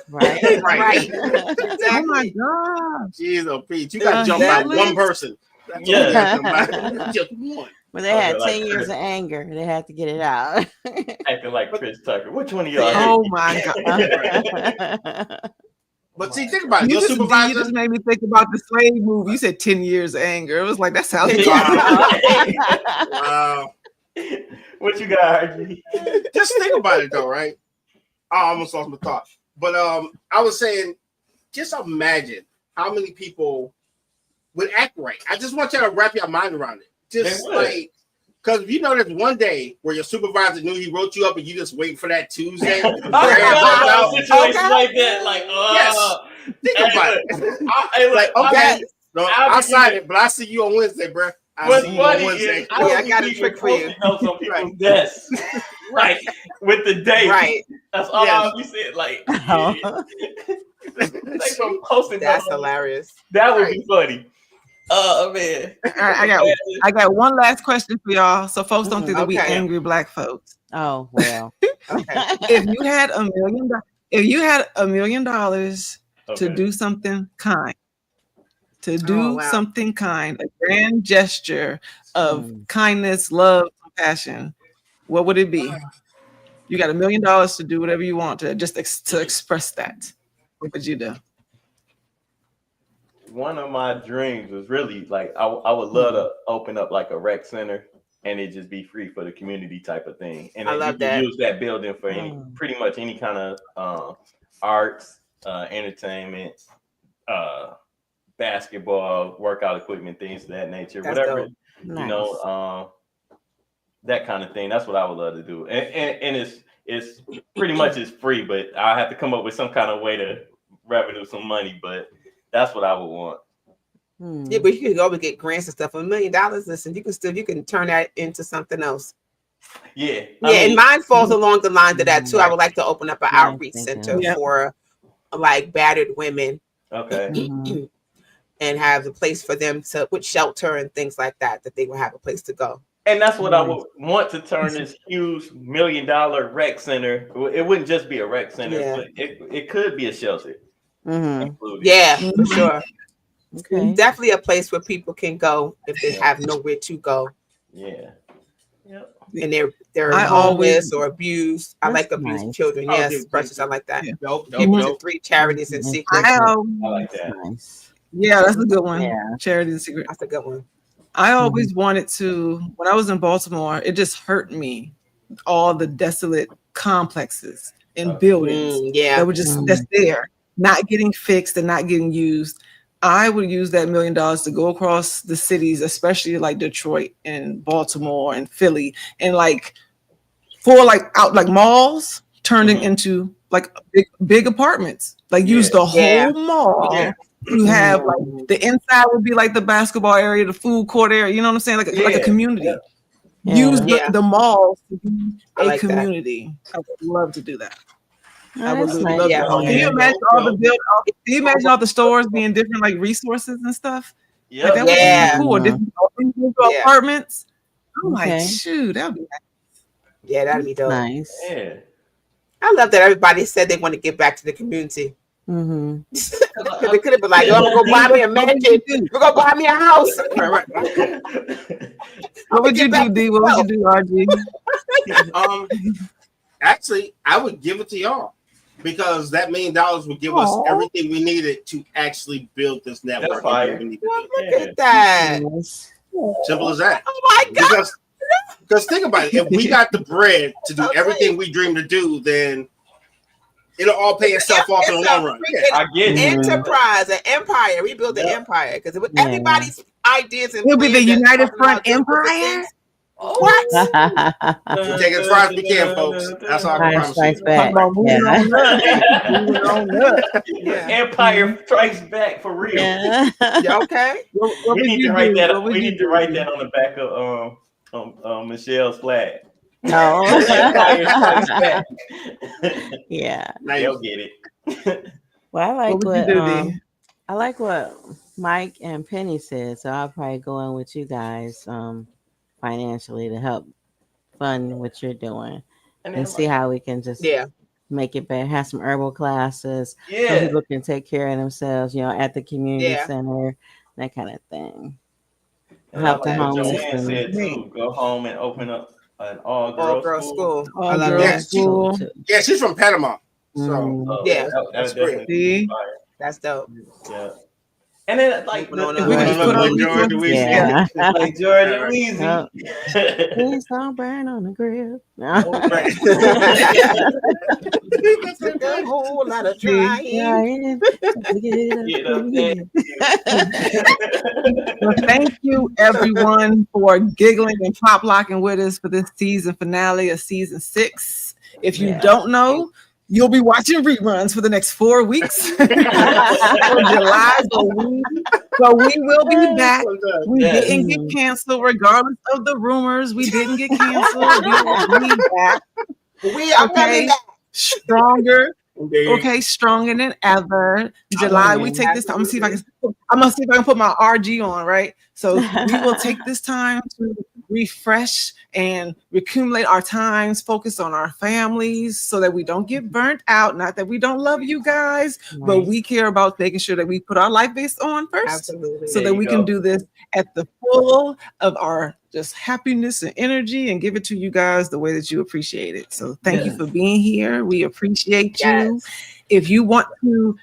Right. Right. Oh my Exactly. God. Jeez, oh Pete, you got jumped by one person. That's all Yeah. you got jumped by. Just one. But they had Okay, 10 like- years of anger. They had to get it out. Acting like Chris Tucker. Which one of y'all? Oh my God. But see, think about it. You Your just, supervisor. you just made me think about the slave movie. You said 10 years of anger. It was like, that sounds Wow. What you got, RG? Just think about it though, right? I almost lost my thought. But I was saying, just imagine how many people would act right. I just want you to wrap your mind around it. Just They would. like, because you know, there's one day where your supervisor knew he wrote you up, and you just waiting for that Tuesday. I forgot about situations like that. Like, Yes. Think about it. Like, okay, no, I'll I'll be sign here. it, but I'll see you on Wednesday, bro. I'll What's see you on funny Wednesday. is I got a trick for you. Notes on people's desks, right? With the date, Right. That's all Yes. I'll be saying. Like, Oh. they from posting That's notes. hilarious. That would be funny. Oh man, All right, I got one last question for y'all. So folks don't think that we Okay. angry black folks. Oh, well. Okay. If you had $1 million to Okay. do something kind, Oh, wow. something kind, a grand gesture of kindness, love, compassion, what would it be? You got $1 million to do whatever you want to to express that. What would you do? One of my dreams was really like I would love to open up like a rec center and it just be free for the community type of thing. And I then love you can that. use that building for pretty much any kind of arts, entertainment, basketball, workout equipment, things of that nature. That's Whatever, dope. you know, that kind of thing. That's what I would love to do. And it's pretty much it's free, but I have to come up with some kind of way to revenue some money. But that's what I would want. Yeah, but you can always get grants and stuff. $1 million, listen, you can turn that into something else. Yeah. Yeah, and mine falls along the lines of that too. I Right. would like to open up an Yeah, outreach thank you. center Yeah. for like battered women Okay. Mhm. and have a place for them to with shelter and things like that they will have a place to go. And that's what I would want to turn this huge $1 million rec center. It wouldn't just be a rec center, Yeah. but it could be a shelter. Mhm. Included. Yeah, for sure. Okay. Definitely a place where people can go if they have nowhere to go Yeah. Yep. and they're I homeless always- or abused. I like That's abused nice. children. Oh, Yes, dude, precious. I like that. Yeah. Dope, People dope, to dope. 3 charities in secret. I like that. Nice. Yeah, that's a good one. Yeah. Charity and secret. That's a good one. I always wanted to, when I was in Baltimore, it just hurt me. All the desolate complexes and buildings Yeah. that were just that's there, not getting fixed and not getting used. I would use that $1 million to go across the cities, especially like Detroit and Baltimore and Philly, and like for like out like malls turning into like big apartments. Like use the whole Yeah. mall. Yeah. You have like the inside would be like the basketball area, the food court area. You know what I'm saying? Like a Yeah. community. Yeah. Use Yeah. the malls to be I a like that. community. I would love to do that. Oh, I would that's really nice. love Yeah. that. Oh, Can you yeah. imagine all the can you imagine all the stores being different like resources and stuff? Yep. Like that would Yeah. be cool. Different individual Yeah. apartments. I'm Okay. like, shoot, that would be Yeah, that'd be dope. Nice. Yeah. I love that everybody said they want to give back to the community. Mm-hmm. Because they could have been like, oh, I'm gonna go buy me a mansion. We're gonna buy me a house. Right, right. What would you Get do, back D? What would you do, RG? Actually, I would give it to y'all because that $1 million would give us Aw. everything we needed to actually build this network. That's fire. and do what we need to Well, do. look at that. Nice. Simple as that. Oh my God. Because Because think about it. If we got the bread to do everything we dream to do, then it'll all pay itself off in the long run. Yeah. I get you. Enterprise, an empire. We built an empire because it was everybody's ideas and We'll be the plans that United talking Front about doing different Empire. things. What? We'll take it as far as we can, folks. That's all I Empire promise Strikes you. Back. Yeah. Empire Strikes Back for real. Yeah. Yeah, okay. What We would need you to write do? that. What would We you need to do? write that on the back of Michelle's flag. No. Empire Strikes Back. Yeah. Now They'll you- get it. What Well, would you do, D? I like what Mike and Penny said, so I'll probably go in with you guys financially to help fund what you're doing and see how we can just Yeah. make it better. Have some herbal classes so Yeah. people can take care of themselves, at the community Yeah. center, that kind of thing. And I Help the like what homeless Joanne and- said too. Go home and open up an All all-girls girls school. school. All I love girls that. school. too. Yeah, she's from Panama. So Mm. Yeah. That's definitely great. fire. That's dope. Yeah. And then like No, If we could just put on George the Louisiana. Yeah. like George and Weezy. Yep. Please don't burn on the grill. It's a good whole lot of trying. Trying to Get up there. Well, thank you everyone for giggling and pop locking with us for this season finale of season 6. If you Yeah. don't know, you'll be watching reruns for the next 4 weeks. For July, so we will be back. We Yes. didn't get canceled, regardless of the rumors. We didn't get canceled. We will be back We are coming back. stronger. Okay, stronger than ever. July, we take this time. I'm gonna see if I can put my RG on, right? So we will take this time to refresh and accumulate our times, focus on our families so that we don't get burnt out. Not that we don't love you guys, but we care about making sure that we put our life based on first. Absolutely. So There that you we go. can do this at the full of our just happiness and energy and give it to you guys the way that you appreciate it. So thank you for being here. We appreciate you. Yes. If you want to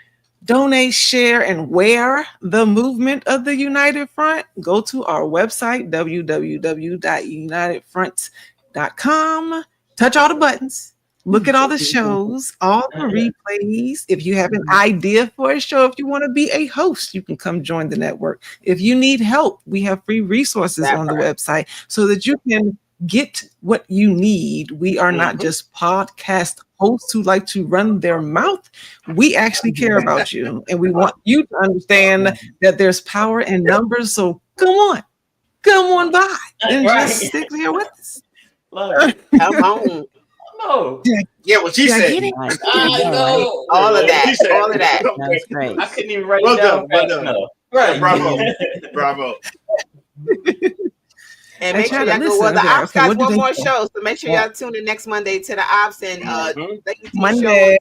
donate, share, and wear the movement of the United Front, go to our website, www.unitedfront.com. Touch all the buttons. Look at all the shows, all the replays. If you have an idea for a show, if you want to be a host, you can come join the network. If you need help, we have free resources That on the part. website so that you can get what you need. We are not just podcast hosts who like to run their mouth. We actually care about you, and we want you to understand that there's power in numbers. So come on by and just stick here with us. Love it. Come on. No. Yeah, what she Did I said. get it? Right. I know. All of that. She said. All of that. That's great. I couldn't even write Well it down. done, well fast done. enough. Right. Bravo. Bravo. And I make try sure to y'all go. listen. Well, the Okay, Ops okay, got what do one they more say? show, so make sure y'all tune in next Monday to the Ops and Legacy Monday.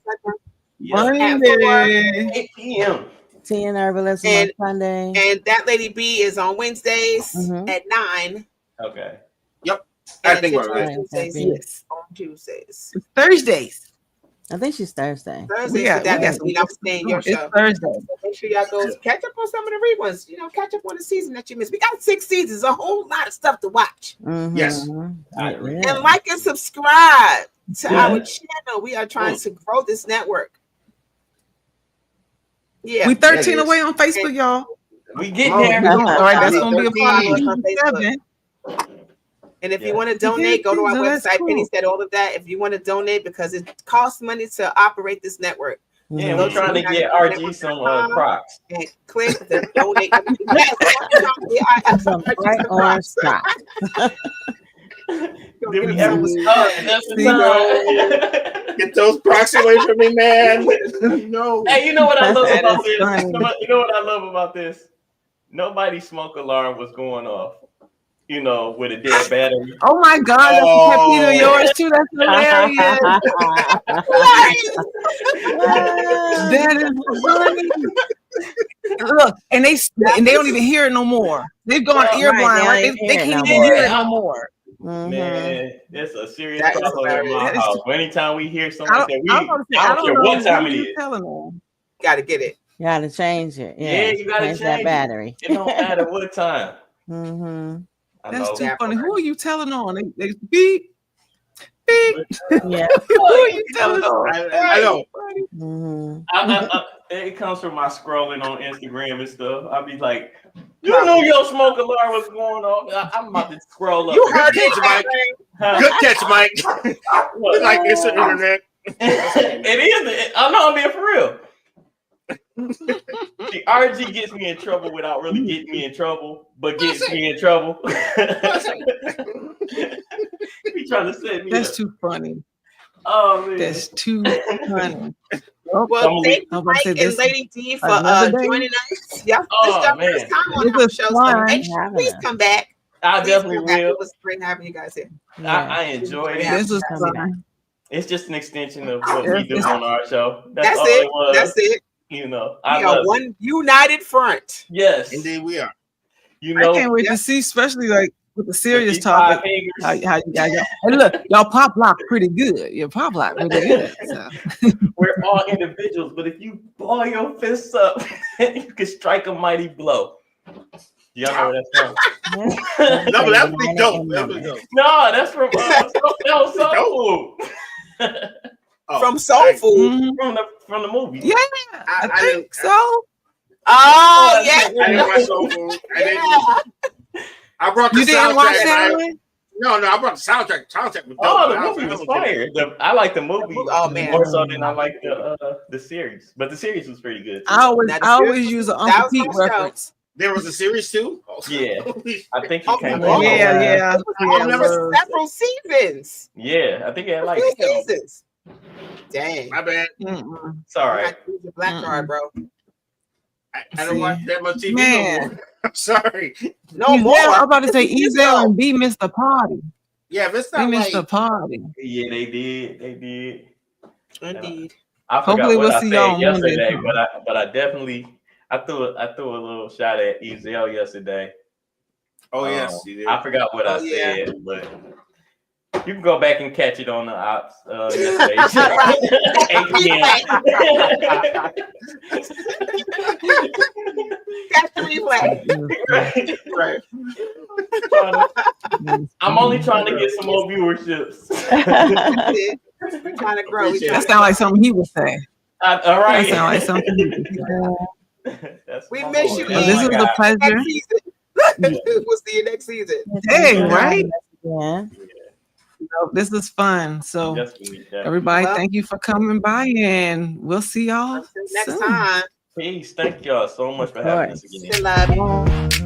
Yeah. Monday. 8 p.m. Tea and herbalism And- on Sunday. And that lady B is on Wednesdays Mhm. at 9. Okay. I And think Attention we're right. Tuesdays Yes. on Tuesdays. It's Thursdays. I think she's Thursday. Thursdays, got- that we got doesn't mean I'm staying your It's show. Thursday. So make sure y'all go catch up on some of the reruns. Catch up on the season that you missed. We got 6 seasons, a whole lot of stuff to watch. Yes. I agree. Yeah. And like and subscribe to Yeah. our channel. We are trying to grow this network. Yeah. We 13 Yeah, it is. away on Facebook, y'all. We getting Oh, there. All right, that's gonna be a part of 13 on season Facebook. 7. And if Yeah. you want to donate, go to our So that's website. cool. Penny said all of that. If you want to donate, because it costs money to operate this network, Yeah, Mhm. we're trying to get RG some Crocs. and click the donate. Some bright orange socks. Did we ever start? That's the time. Get those Crocs away from me, man. No. Hey, you know what I love That about is this? funny. You know what I love about this? Nobody's smoke alarm was going off. With a dead battery. Oh my God, that's a pet peeve of yours too. That's hilarious. That is funny. Look, and they don't even hear it no more. They've gone Right, ear blind, they right? don't They hear it can't no even hear more. it no more. Mhm. Man, it's a serious That is problem in hilarious. my That is house. Anytime we hear something I like don't, that, I don't, I don't care know what time what it you're is. telling them. Gotta get it. You gotta change it. Yeah, you gotta change change that battery. It don't matter what time. Mm-hmm. I That's know. too That funny. part. Who are you telling on? They beep, beep. Yeah. Who are you telling on? I know. Mhm. It comes from my scrolling on Instagram and stuff. I'll be like, you knew your smoke alarm was going off. I'm about to scroll up. You heard Good catch, Mike. Huh? Good catch, Mike. What? Like it's the internet. It is. I know I'm being for real. The RG gets me in trouble without really getting me in trouble, but gets me in trouble. He trying to set me That's up. too funny. Oh man. That's too funny. Well, thank I'm you, about to Mike say and this Lady D, for another day. joining us. Yeah, Oh, this is your man. first time on This our is show, so fun. make sure Having please us. come back. I Please definitely come back. will. It was great having you guys here. I enjoyed it. This is Coming fun. It's just an extension of what we do It's- on our show. That's That's all it. it was. That's it. You know, We I are love it. one united front. Yes. Indeed, we are. You I know, can't wait yeah. to see, especially like with the serious these five topic. fingers, How you guys? And look, y'all pop lock pretty good. Your pop lock pretty good. So. we're all individuals, but if you ball your fists up, you can strike a mighty blow. Y'all know where that's from? No, but that would be dope. That would be dope. No, that's from that was Soul Food. Oh, From Soul Food. Mhm. From the movie. Yeah, I I think didn't- so. Oh, yeah. I didn't watch Soul Food. I brought the You didn't soundtrack. watch and that I- one? No, I brought the soundtrack. Soundtrack was dope. Oh, the I was movie like, was okay. fire. I like the movie Oh, man. more so than I like the series. But the series was pretty good. I always, Now, the I always series- use an that Uncle was Pete my show. reference. There was a series too. Oh. Yeah. I think Oh, it came oh, out. Yeah. I've never- it was. Several seasons. Yeah, I think it had like Few seasons. Dang. My bad. Mm-mm. sorry. Not use your black card, bro. I don't watch that much TV no Man. more. I'm sorry. No more. Ezel, I'm about to say Ezel and B missed the party. Yeah, if it's They not missed the like party. Yeah, they did. Indeed. I forgot Hopefully what we'll I see said y'all on Monday. yesterday, but I definitely threw a little shot at Ezel yesterday. oh yes, you did. I forgot what I Oh, yeah. said, but you can go back and catch it on the ops yesterday. 8 p.m. Catch the replay. Right. I'm only trying to get some more viewerships. That's it. We're trying to grow. Appreciate That sounds like something he would say. All That right. sounds like something he would say. That's We my miss boy. you, Well, man. this is a pleasure. Next season. We'll see you next season. Dang, right? Yeah. So this is fun. So Definitely. everybody, Well- thank you for coming by, and we'll see y'all Until next soon. time. Peace. Thank y'all so much for Of having us course. again. Still love you.